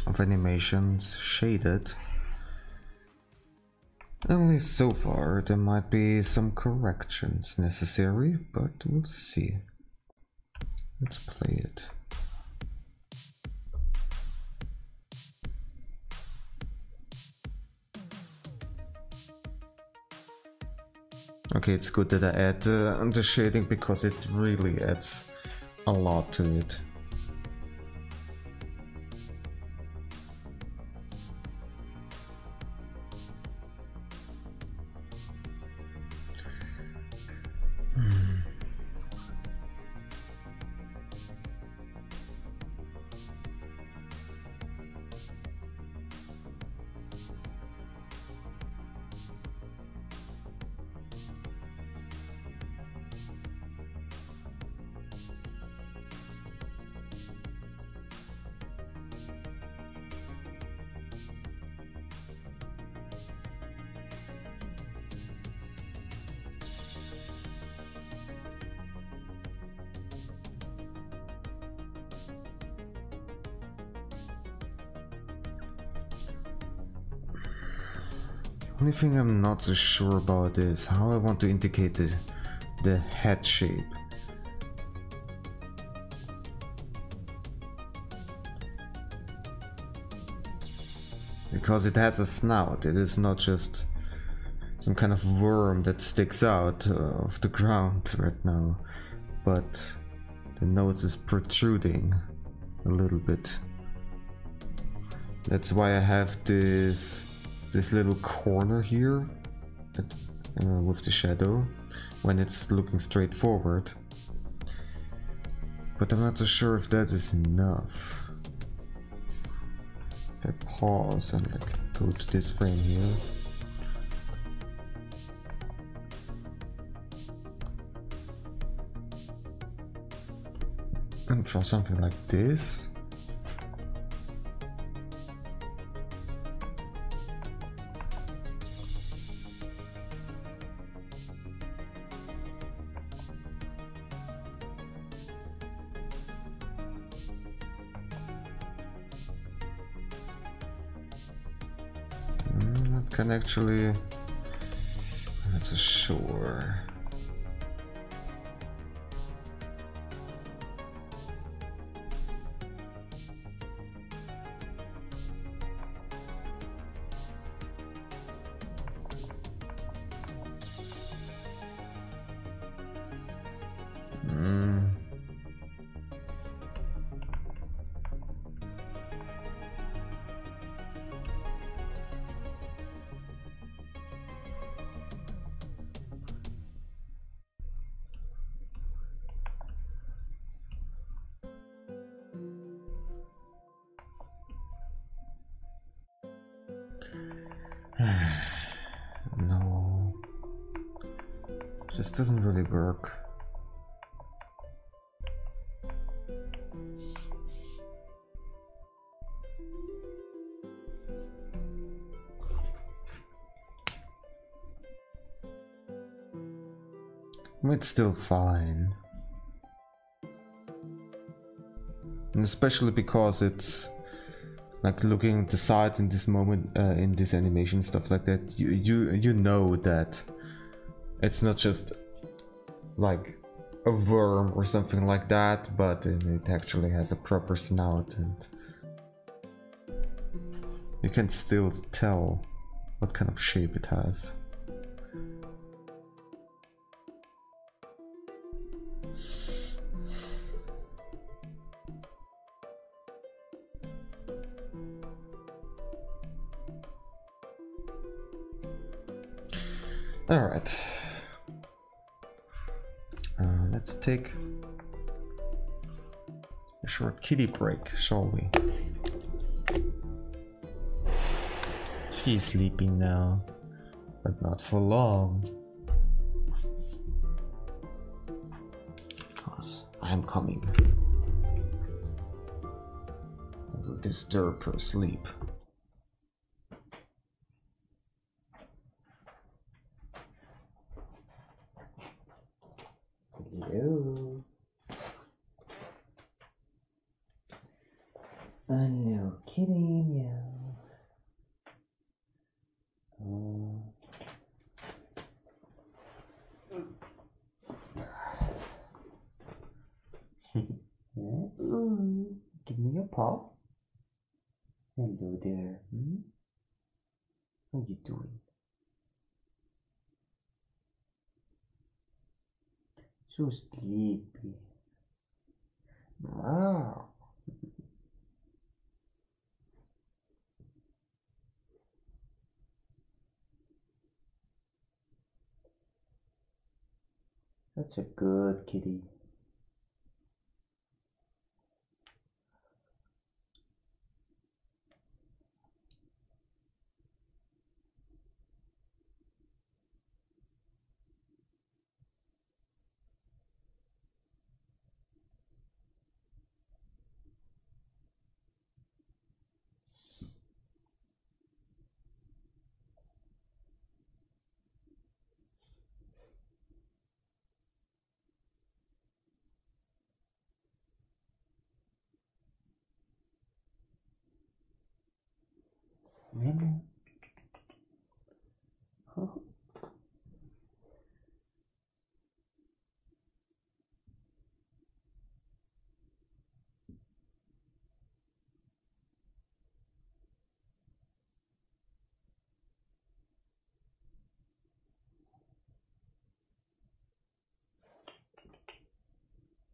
of animations shaded. At least so far, there might be some corrections necessary, but we'll see. Let's play it. Okay, it's good that I add the shading because it really adds a lot to it. Only thing I'm not so sure about is how I want to indicate the head shape. Because it has a snout, it is not just some kind of worm that sticks out of the ground right now, but the nose is protruding a little bit. That's why I have this little corner here with the shadow when it's looking straight forward, but I'm not so sure if that is enough. If I pause and like go to this frame here, and draw something like this. Can actually, I'm not so sure. No, just doesn't really work. It's still fine, and especially because it's like looking at the side in this moment, in this animation stuff like that, you know that it's not just like a worm or something like that, but it actually has a proper snout, and you can still tell what kind of shape it has. All right, let's take a short kitty break, shall we? She's sleeping now, but not for long, because I'm coming. I will disturb her sleep. Hello. A new kitty meow. Ooh, give me your paw. Hello there. How you doing? So sleepy. Wow. Such a good kitty. Meow. Oh.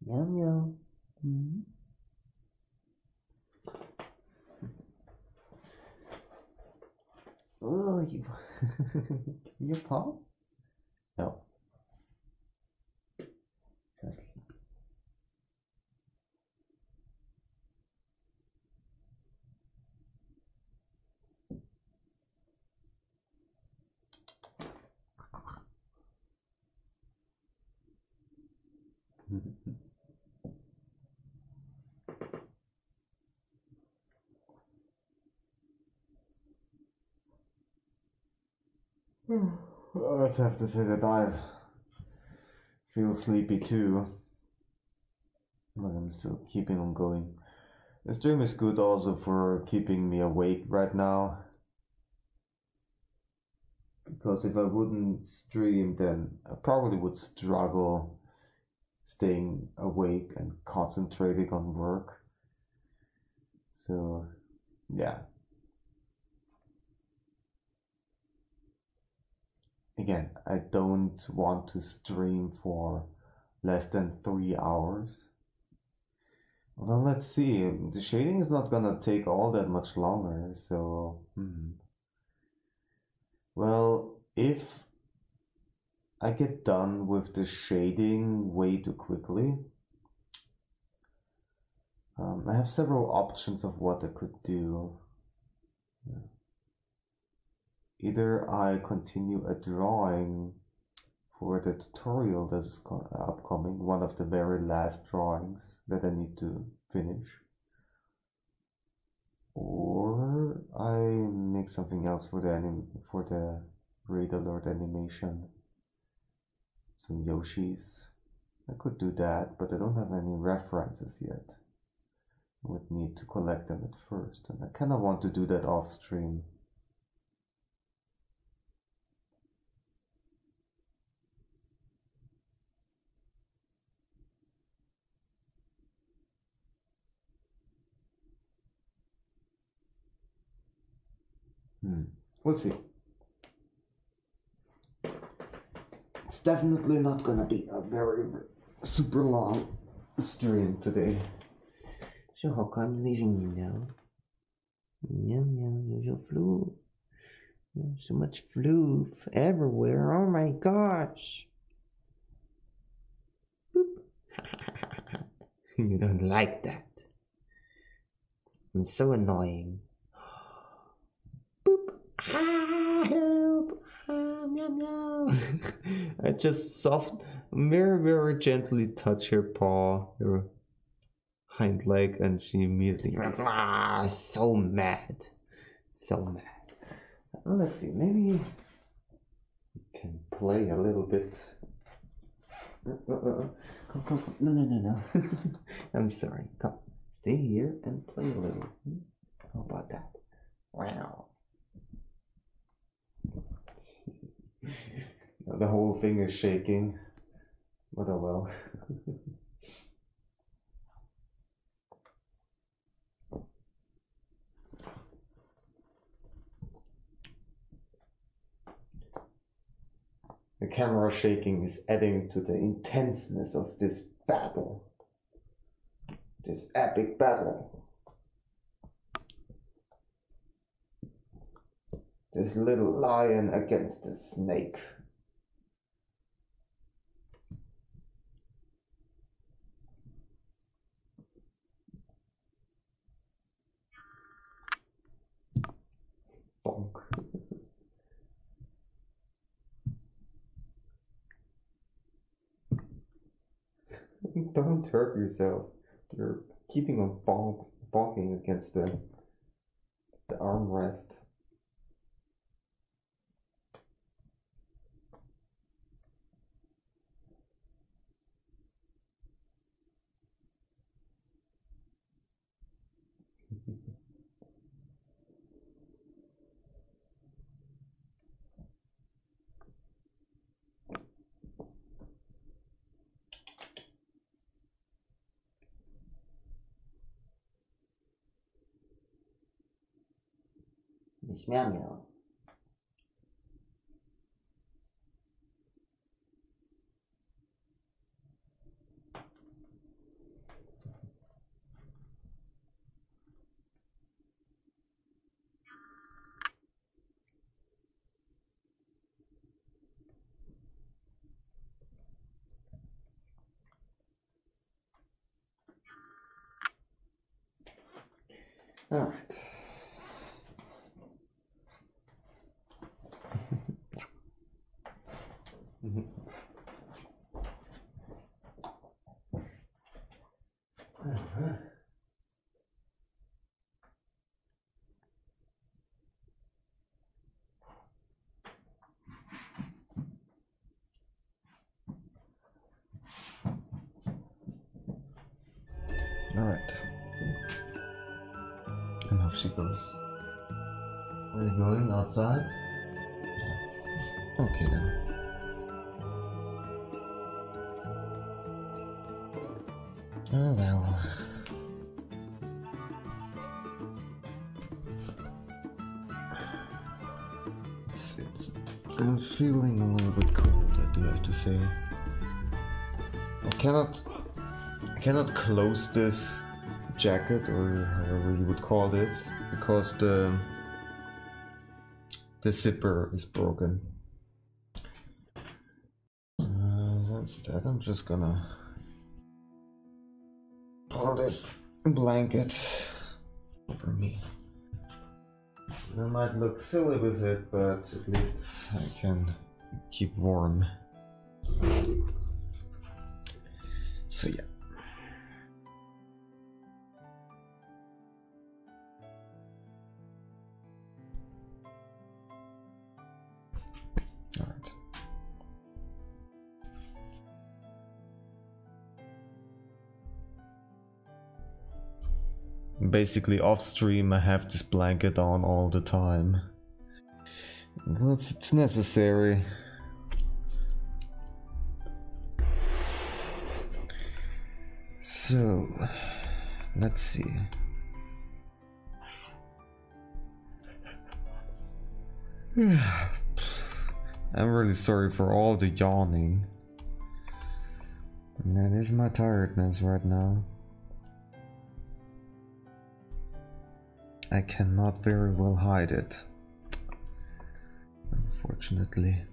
Meow meow. Oh, you your paw? No. So sleepy. I just have to say that I feel sleepy too, but I'm still keeping on going. The stream is good also for keeping me awake right now, because if I wouldn't stream then I probably would struggle staying awake and concentrating on work. So yeah. Again, I don't want to stream for less than 3 hours. Well, let's see. The shading is not gonna take all that much longer, so... Well, if I get done with the shading way too quickly, I have several options of what I could do. Either I continue a drawing for the tutorial that is upcoming, one of the very last drawings that I need to finish, or I make something else for the read alert animation, some Yoshis. I could do that, but I don't have any references yet. I would need to collect them at first, and I kind of want to do that off stream. We'll see. It's definitely not gonna be a very super long stream today. So how come I'm leaving you now? Meow meow, your flu. So much flu everywhere. Oh my gosh. You don't like that. It's so annoying. Boop. Help. Meow meow. I just very gently touch her paw, her hind leg, and she immediately so mad. Well, let's see, maybe we can play a little bit. Come. No. I'm sorry. Come, stay here and play a little. How about that? Wow. The whole thing is shaking, but oh well. The camera shaking is adding to the intenseness of this battle. This epic battle. This little lion against the snake. Bonk. Don't hurt yourself. You're keeping on bonking against the armrest. Nicht mehr mehr. All right. All right. And off she goes. Are you going outside? Okay then. Oh well. I'm feeling a little bit cold, I do have to say. I cannot close this jacket, or however you would call it, because the zipper is broken. Instead, I'm just gonna pull this blanket over me. I might look silly with it, but at least I can keep warm. So yeah. All right. Basically off stream I have this blanket on all the time. Well, it's necessary. So, let's see. I'm really sorry for all the yawning. That is my tiredness right now. I cannot very well hide it, unfortunately.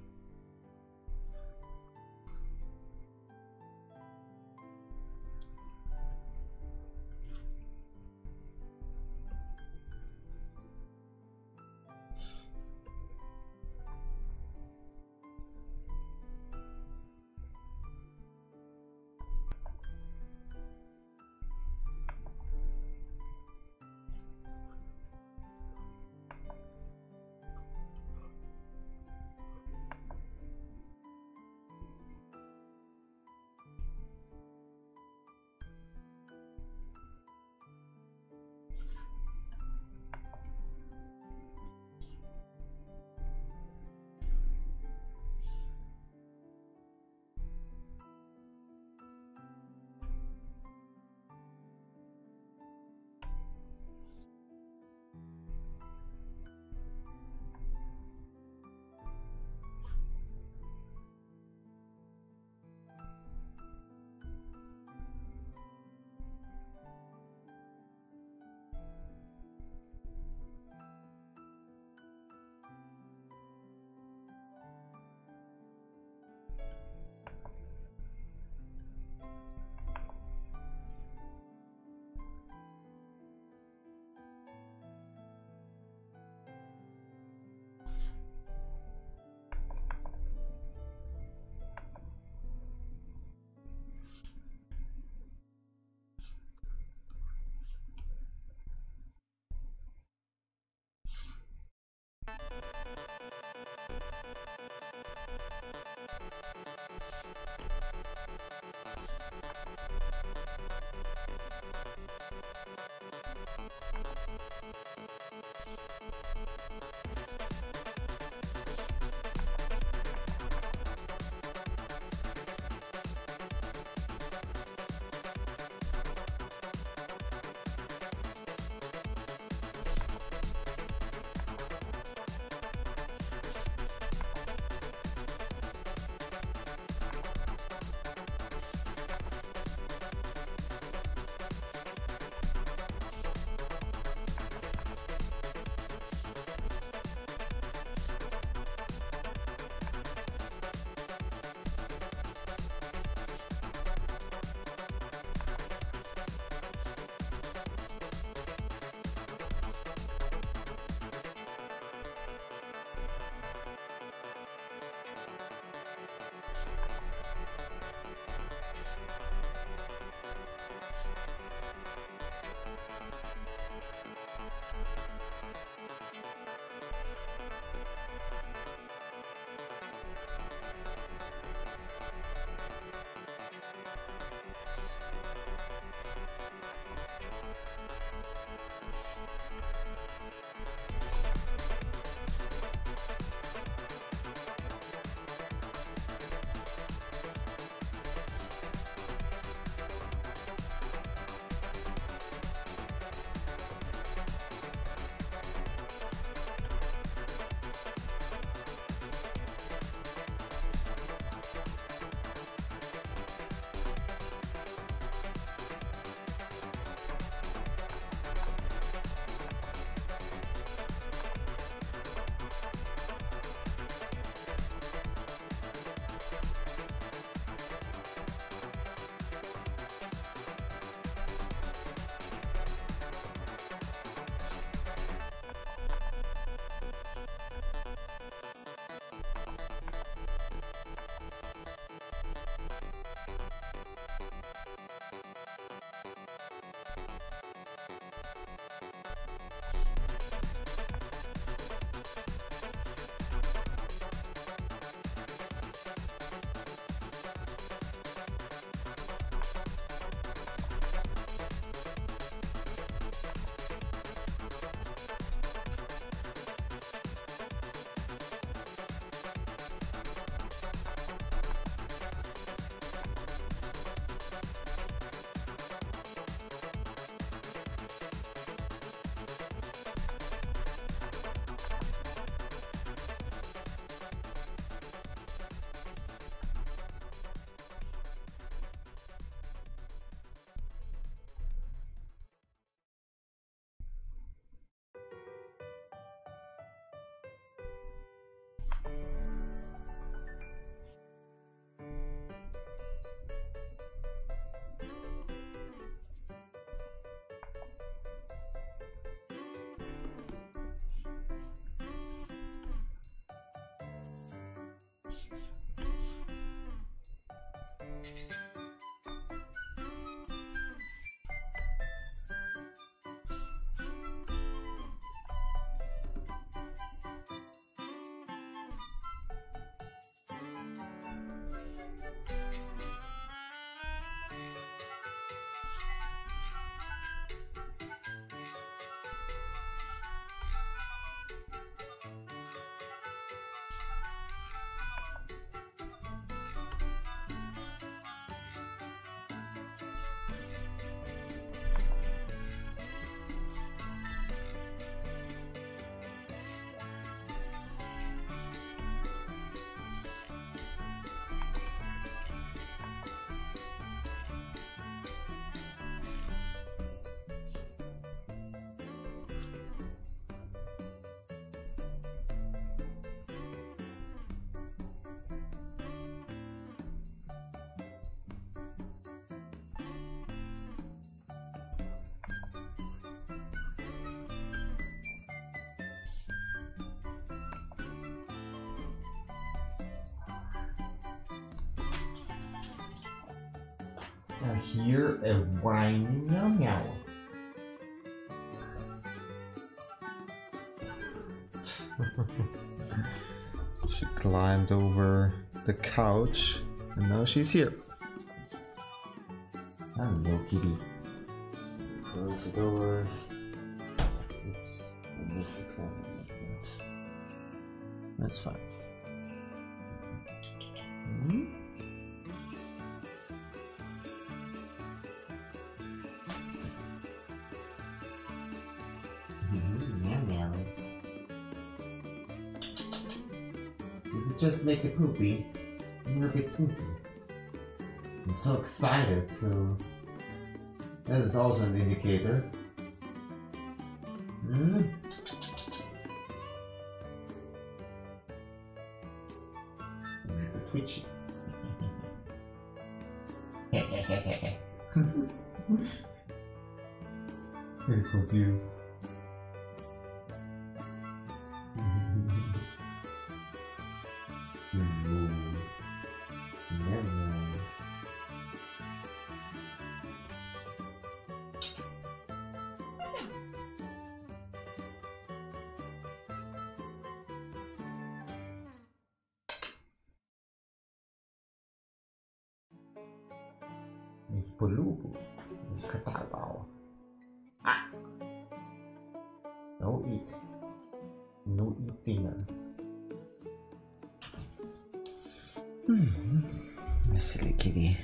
I hear a whining meow meow. She climbed over the couch and now she's here. Hello, kitty. Close the door. Oops. I need to climb up there. That's fine. Meow meow. Did you just make a poopy? You're a bit sneaky. I'm so excited, so that is also an indicator. Twitchy. Very confused. Pulubu, katabao. Ah! No eat. No eating. Silly kitty.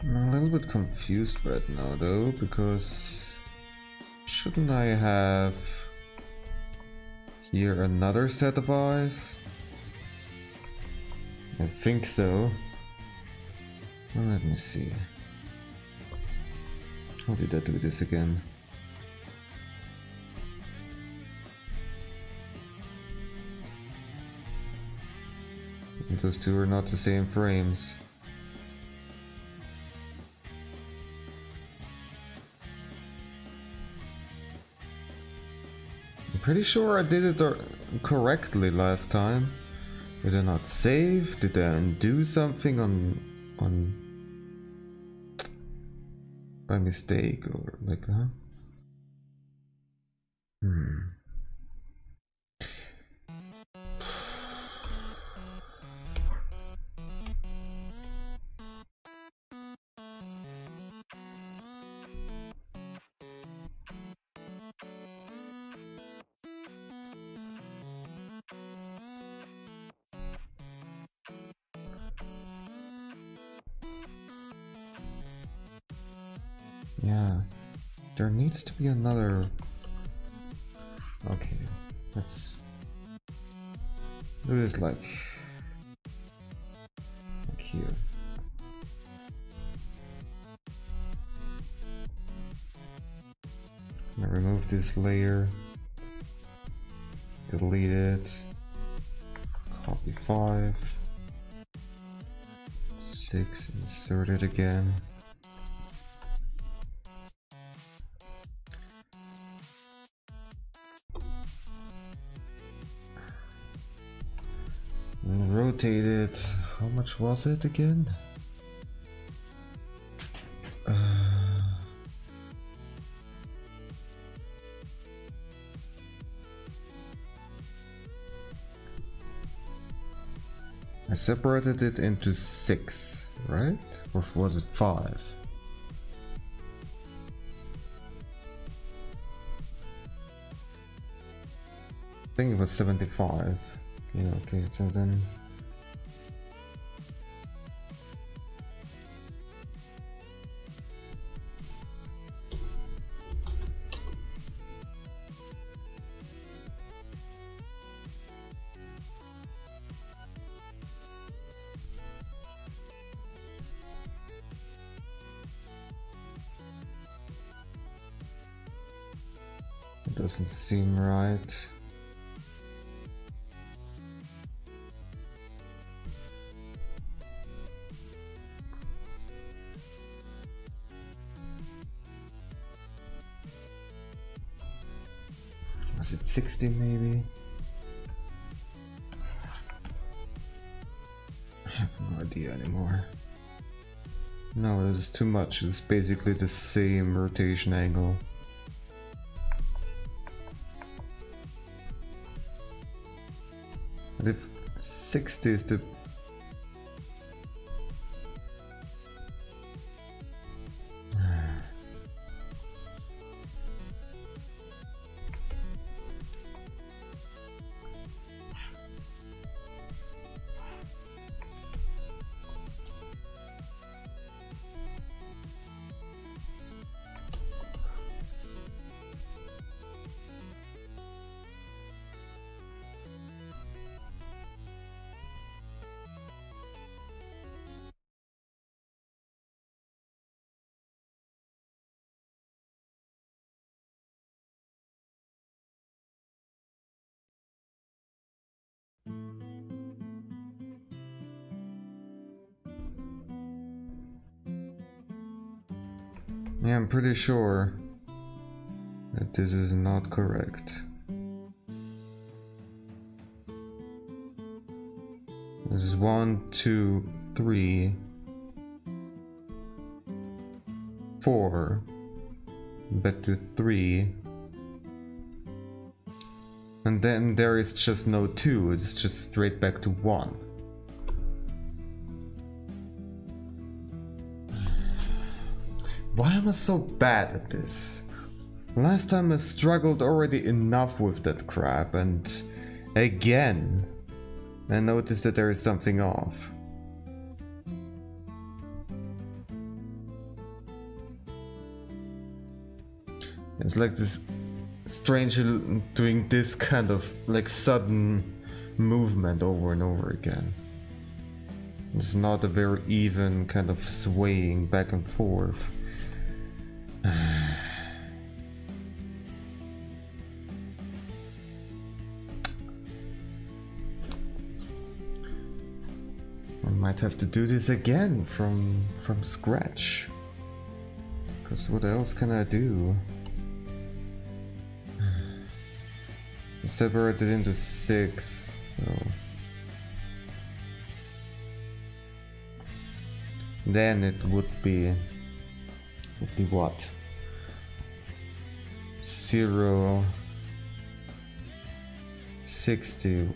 I'm a little bit confused right now though, because shouldn't I have here another set of eyes? I think so. Well, let me see. How did I do this again? Those two are not the same frames. Pretty sure I did it correctly last time. Did I not save? Did I undo something on by mistake or like that? Yeah, there needs to be another. Okay, let's do this like here. I'm gonna remove this layer, delete it, copy 5, 6, insert it again. And rotate it. How much was it again? I separated it into 6, right? Or was it 5? I think it was 75. Yeah, okay, so then... It doesn't seem right. Was it 60 maybe? I have no idea anymore. No, this is too much. It's basically the same rotation angle. But if 60 is the... Yeah, I'm pretty sure that this is not correct. This is 1, 2, 3, 4, back to 3, and then there is just no 2, it's just straight back to 1. Why am I so bad at this? Last time I struggled already enough with that crap, and again I noticed that there is something off. It's like this strange doing this kind of like sudden movement over and over again. It's not a very even kind of swaying back and forth. I might have to do this again from scratch. Because what else can I do? Separate it into 6. So. Then it would be what? 0, 60,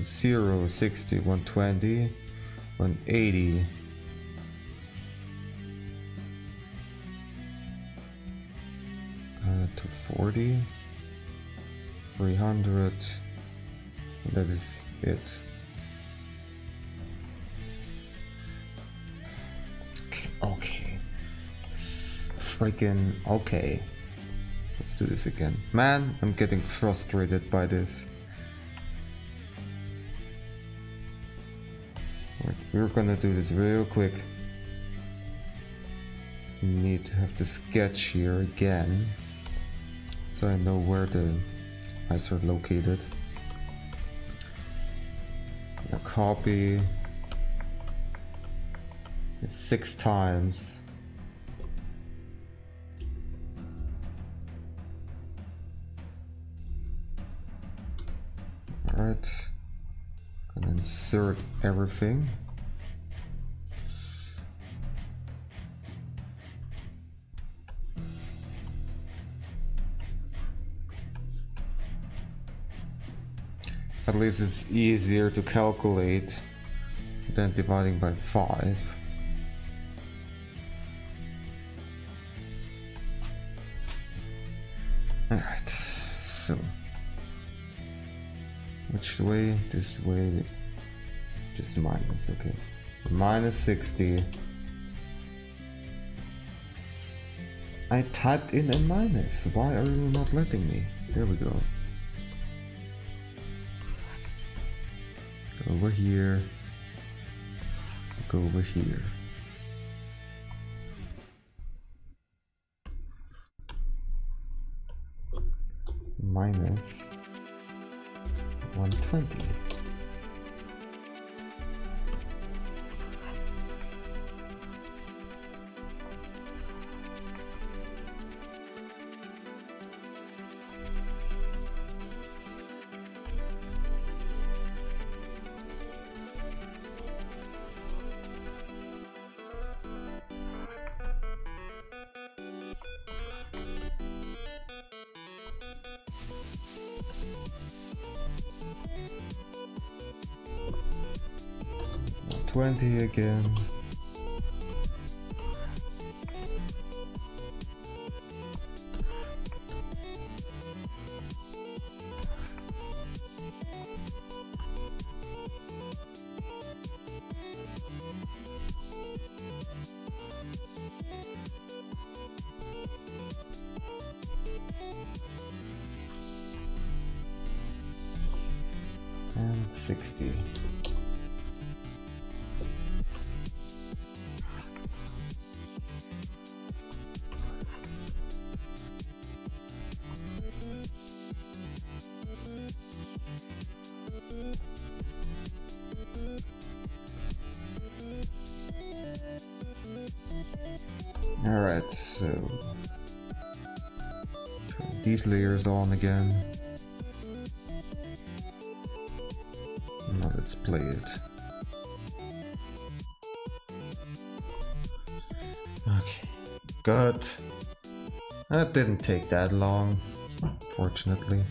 0, 60, 120, 180. To 40, 300. That is it. Okay. Freaking okay. Let's do this again. Man, I'm getting frustrated by this. Right, we're gonna do this real quick. We need to have the sketch here again, so I know where the eyes are located. A copy. It's 6 times. Alright. and insert everything. At least it's easier to calculate than dividing by 5. Alright, so which way? This way. Just minus, okay. Minus 60. I typed in a minus. Why are you not letting me? There we go. Go over here. Go over here. Minus 120. Again. And 60. Alright, so turn these layers on again. Now let's play it. Okay, good. That didn't take that long, fortunately.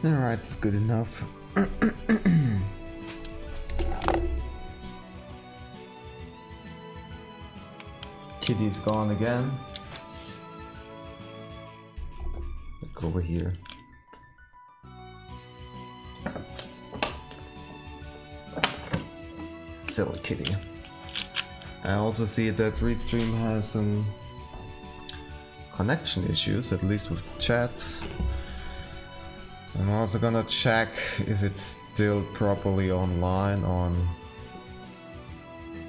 Alright, it's good enough. Kitty's gone again. Look over here. Silly kitty. I also see that Restream has some connection issues, at least with chat. So I'm also gonna check if it's still properly online on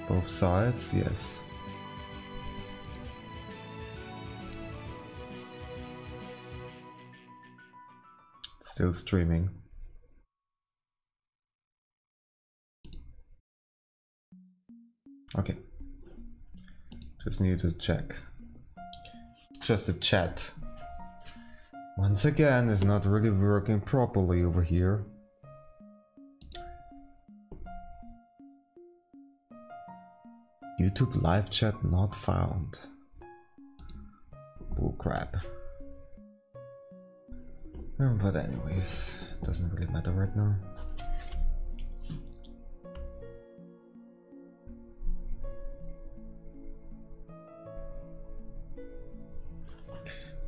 both sides. Yes. Still streaming. Okay. Just need to check. Just a chat. Once again, is not really working properly over here. YouTube live chat not found. Bullcrap. But anyways, doesn't really matter right now.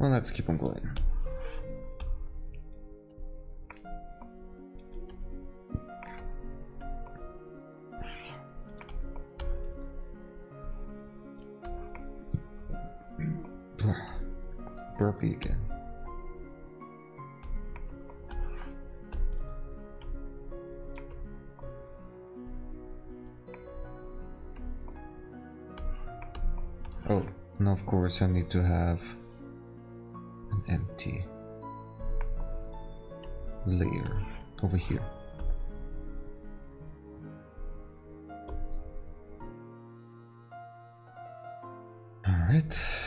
Well, let's keep on going. Burpee again. Oh, and of course I need to have an empty layer over here. All right.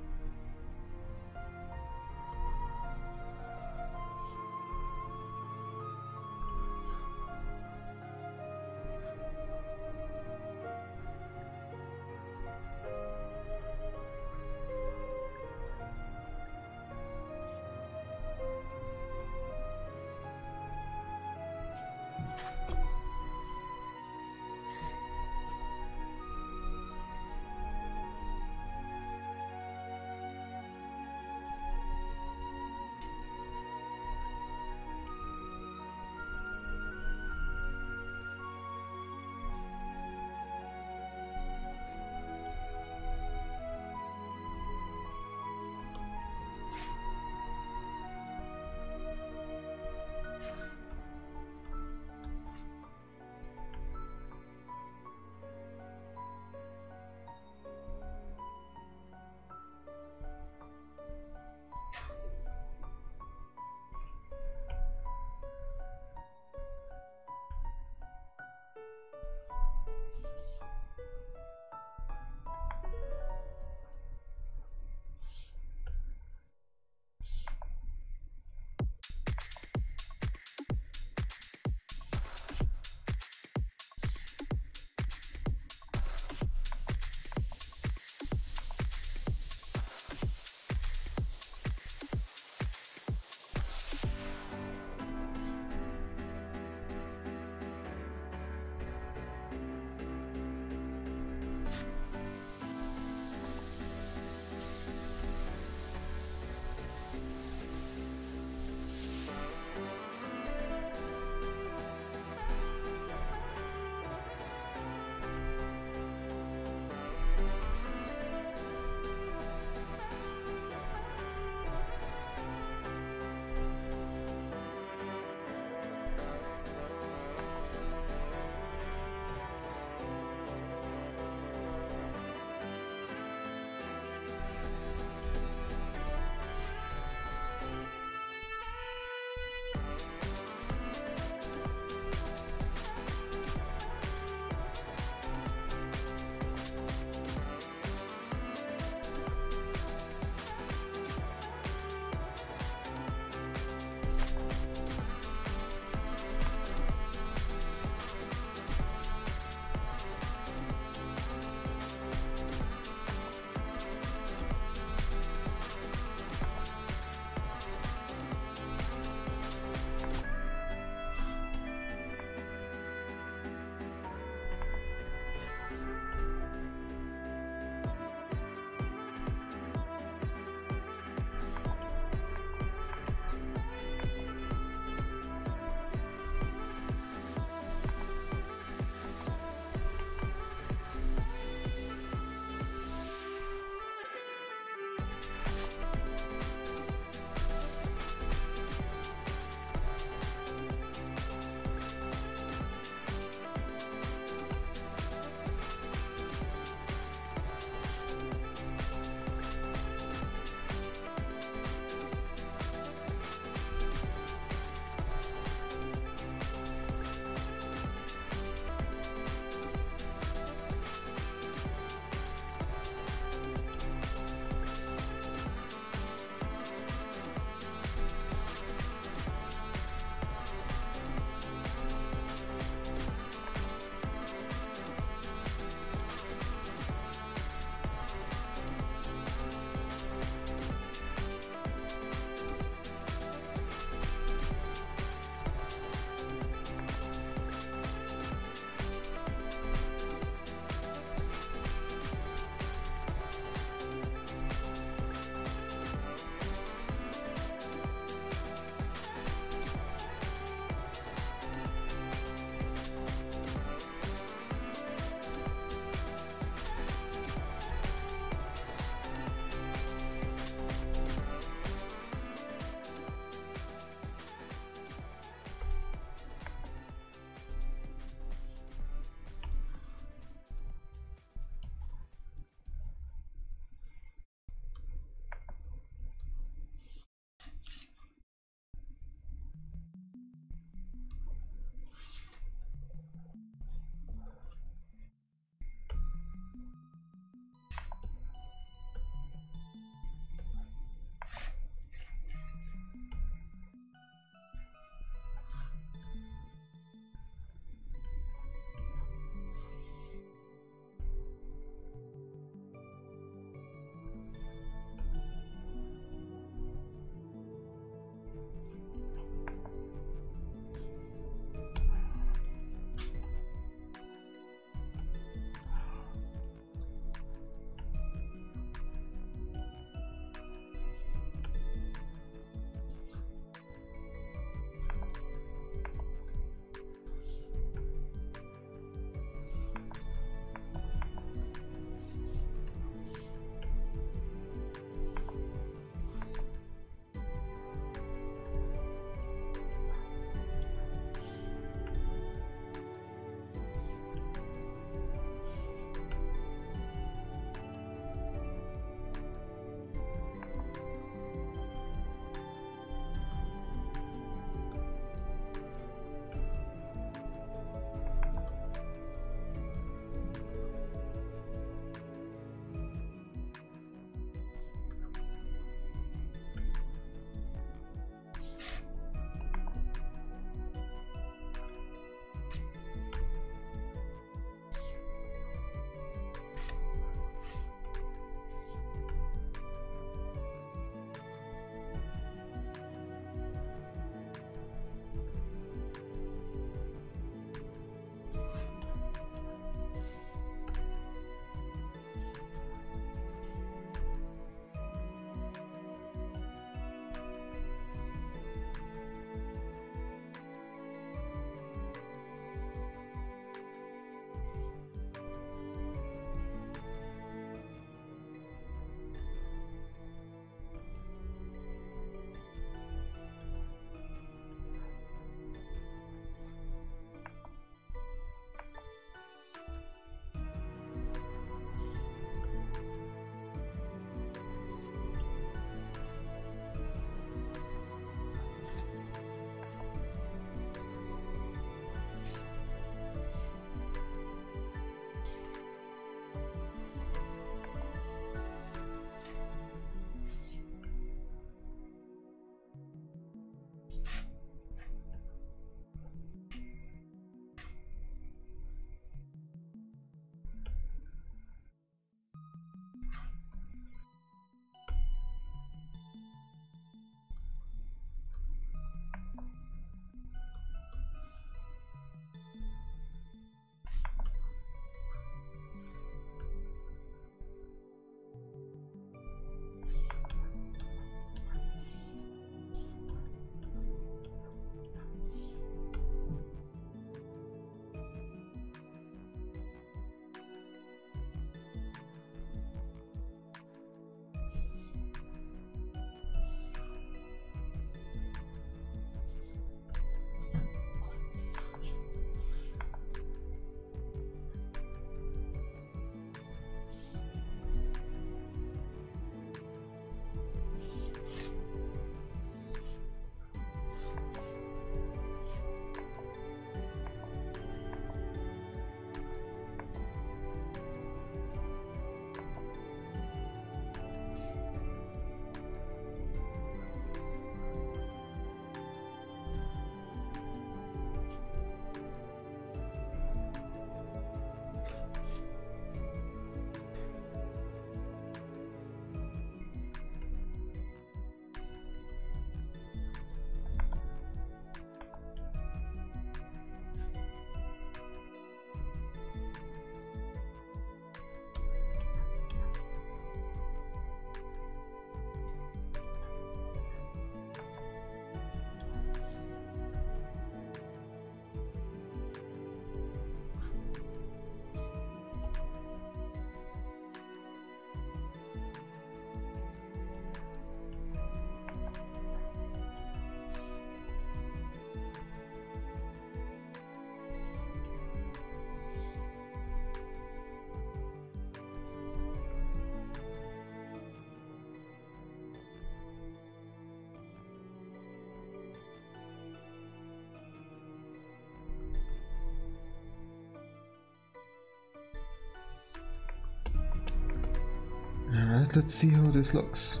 Alright, let's see how this looks.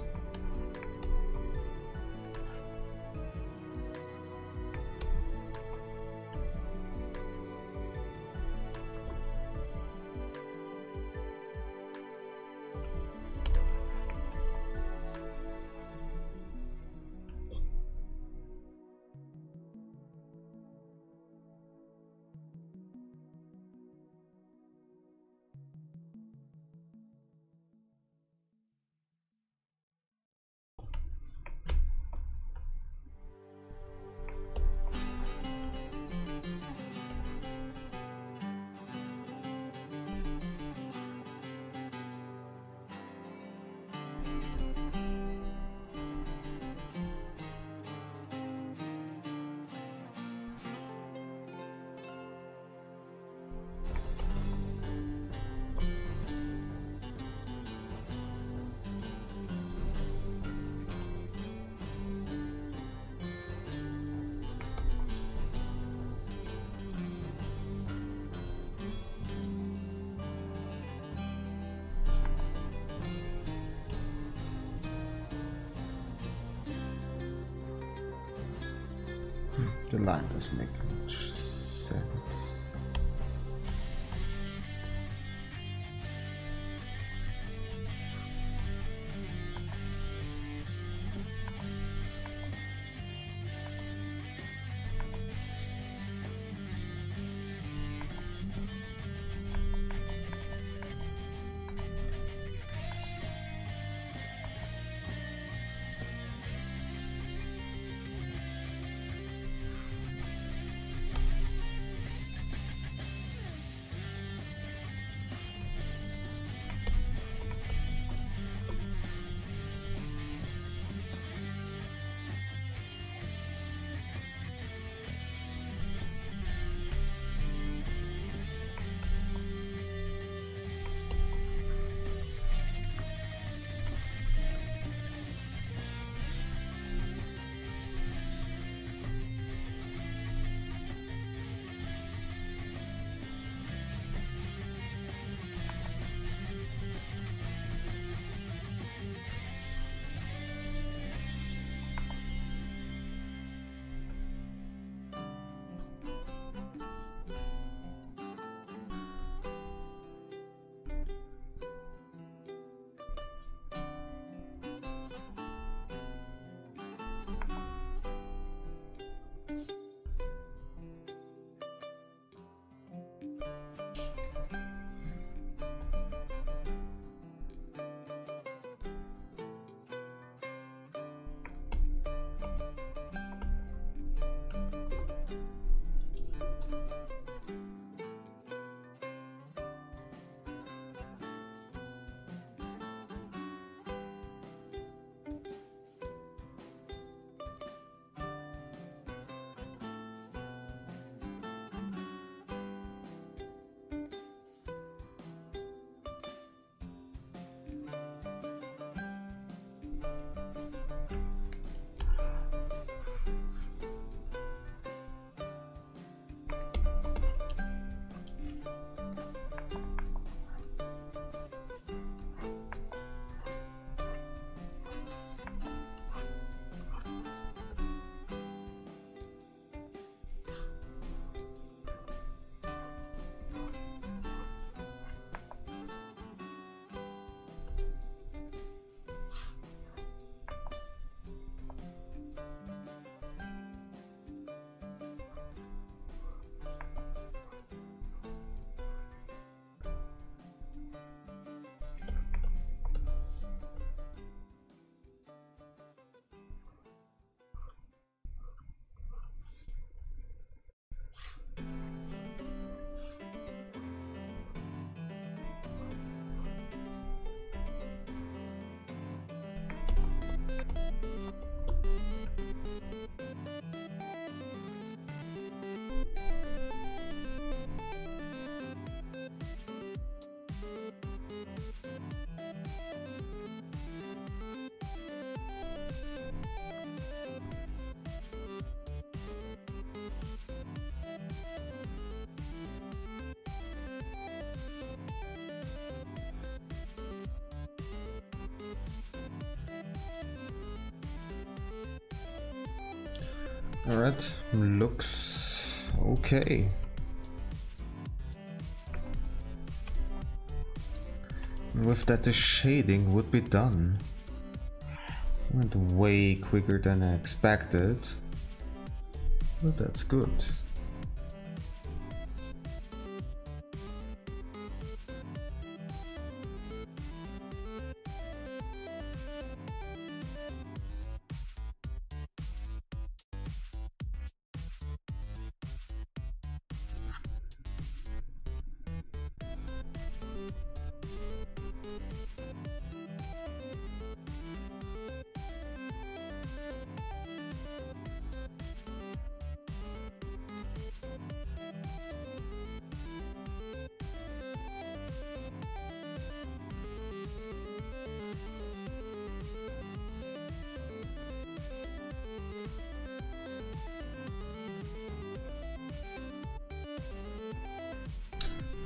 The line doesn't make much sense. Alright, looks okay. With that, the shading would be done. Went way quicker than I expected, but that's good.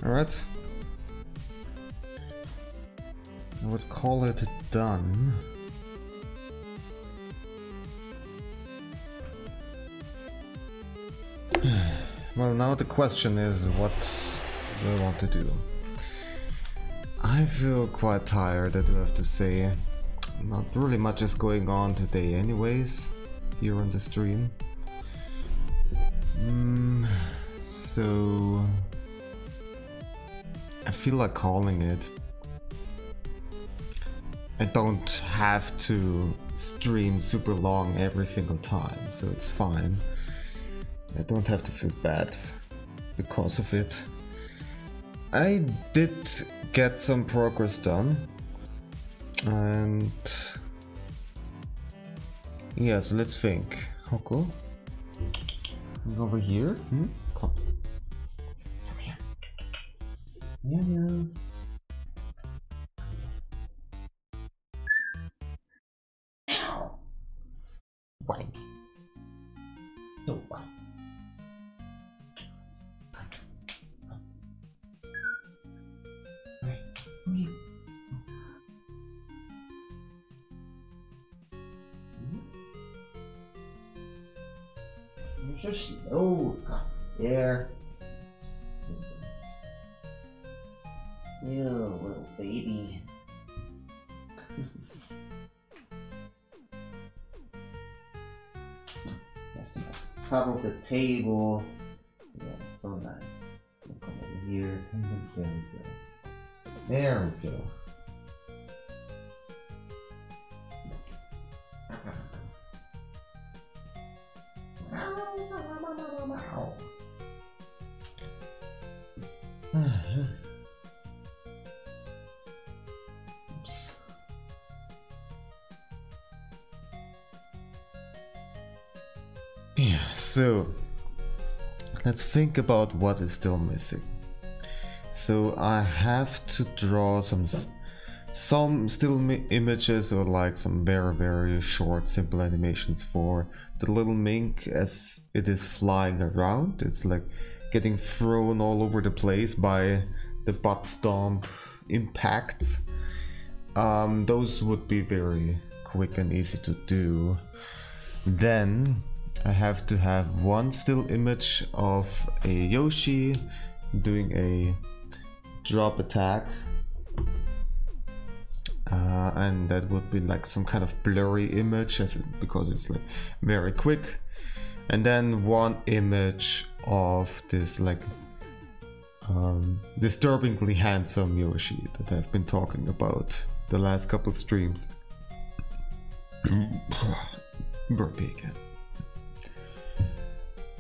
Alright. I would call it done. Well, now the question is, what do I want to do? I feel quite tired, I do have to say. Not really much is going on today anyways, here on the stream. So I feel like calling it. I don't have to stream super long every single time, so it's fine. I don't have to feel bad because of it. I did get some progress done, and yeah, so let's think. Hoko, over here. Come. Come here. Yeah. Ow. Why? So why? You're so slow. There. You little baby. Top of the table. Yeah, so nice. We'll come over here. There we go. There we go. Oops. Yeah, so let's think about what is still missing. So I have to draw some still images, or like some very short simple animations for the little mink as it is flying around. It's like getting thrown all over the place by the butt stomp impacts. Those would be very quick and easy to do. Then I have to have one still image of a Yoshi doing a drop attack, and that would be like some kind of blurry image because it's like very quick. And then one image of this like disturbingly handsome Yoshi that I've been talking about the last couple streams. Burpee again.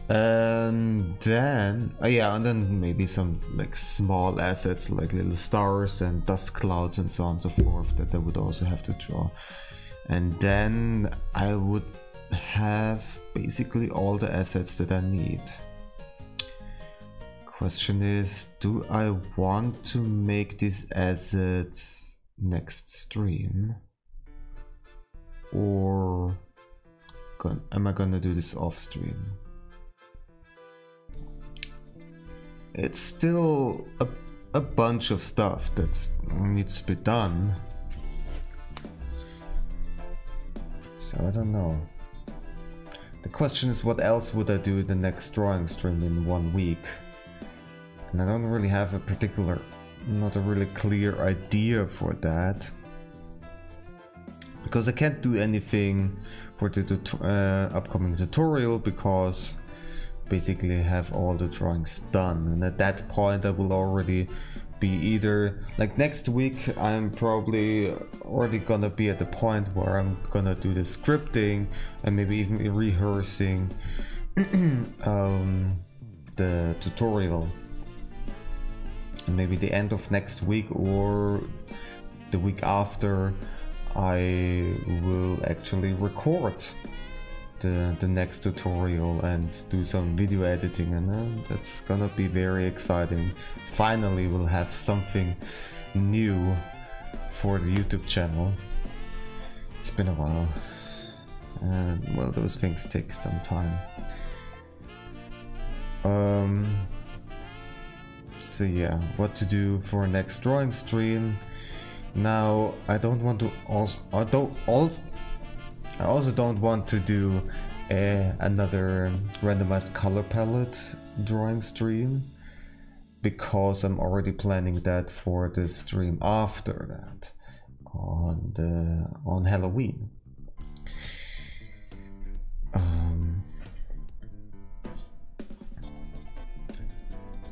And then and then maybe some like small assets like little stars and dust clouds and so on and so forth that I would also have to draw. And then I would have basically all the assets that I need. Question is, do I want to make these assets next stream, or am I gonna do this off stream? It's still a bunch of stuff that needs to be done, so I don't know. The question is, what else would I do in the next drawing stream in 1 week? And I don't really have a particular, not a really clear idea for that. Because I can't do anything for the upcoming tutorial because basically I have all the drawings done, and at that point I will already be either, like next week I'm probably already gonna be at the point where I'm gonna do the scripting and maybe even rehearsing the tutorial, and maybe the end of next week or the week after I will actually record the next tutorial and do some video editing, and that's gonna be very exciting. Finally we'll have something new for the YouTube channel. It's been a while, and well, those things take some time. So yeah, what to do for next drawing stream. Now I don't want to I also don't want to do another randomized color palette drawing stream, because I'm already planning that for the stream after that on Halloween.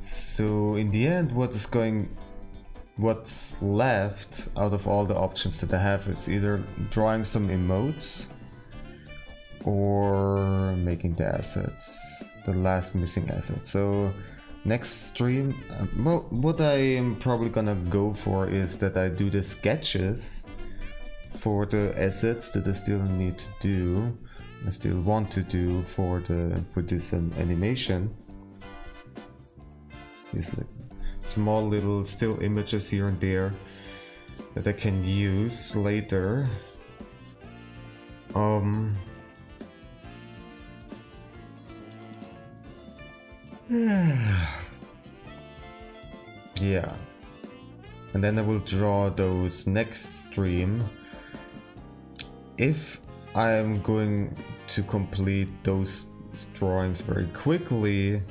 So in the end, what's left out of all the options that I have is either drawing some emotes or making the assets, the last missing asset. So next stream, well, what I am probably gonna go for is that I do the sketches for the assets that I still need to do, I still want to do for this animation. These like small little still images here and there that I can use later. Yeah, and then I will draw those next stream. If I'm going to complete those drawings very quickly,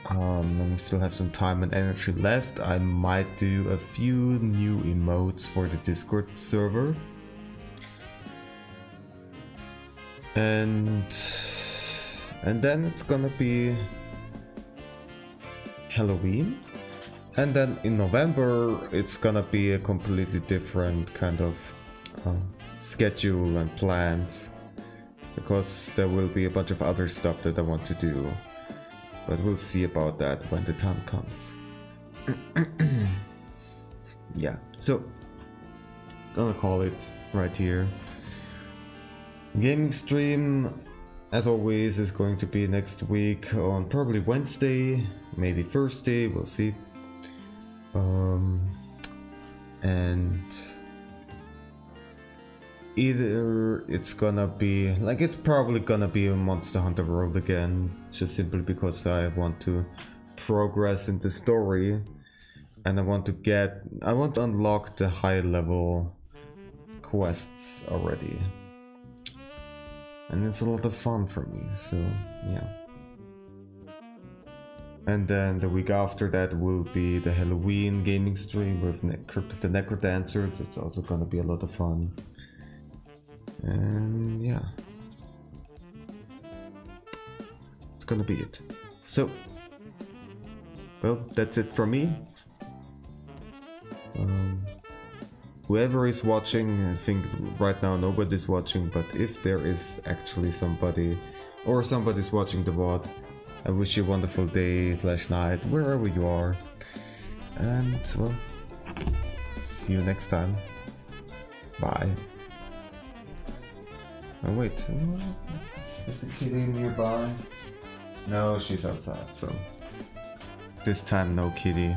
and still have some time and energy left, I might do a few new emotes for the Discord server. And then it's gonna be Halloween, and then in November it's gonna be a completely different kind of schedule and plans, because there will be a bunch of other stuff that I want to do, but we'll see about that when the time comes. Yeah, so gonna call it right here. Gaming stream, as always, is going to be next week on probably Wednesday, maybe Thursday, we'll see. And either it's gonna be, like, it's probably gonna be a Monster Hunter World again, just simply because I want to progress in the story, and I want to unlock the high level quests already. And it's a lot of fun for me, so yeah. And then the week after that will be the Halloween gaming stream with Crypt of the Necrodancer. That's also gonna be a lot of fun. And yeah, it's gonna be it. So, well, that's it from me. Whoever is watching, I think right now nobody's watching, but if there is actually somebody, or somebody's watching the VOD, I wish you a wonderful day / night, wherever you are. And, well, see you next time. Bye. Oh wait, is the kitty nearby? No, she's outside, so this time no kitty.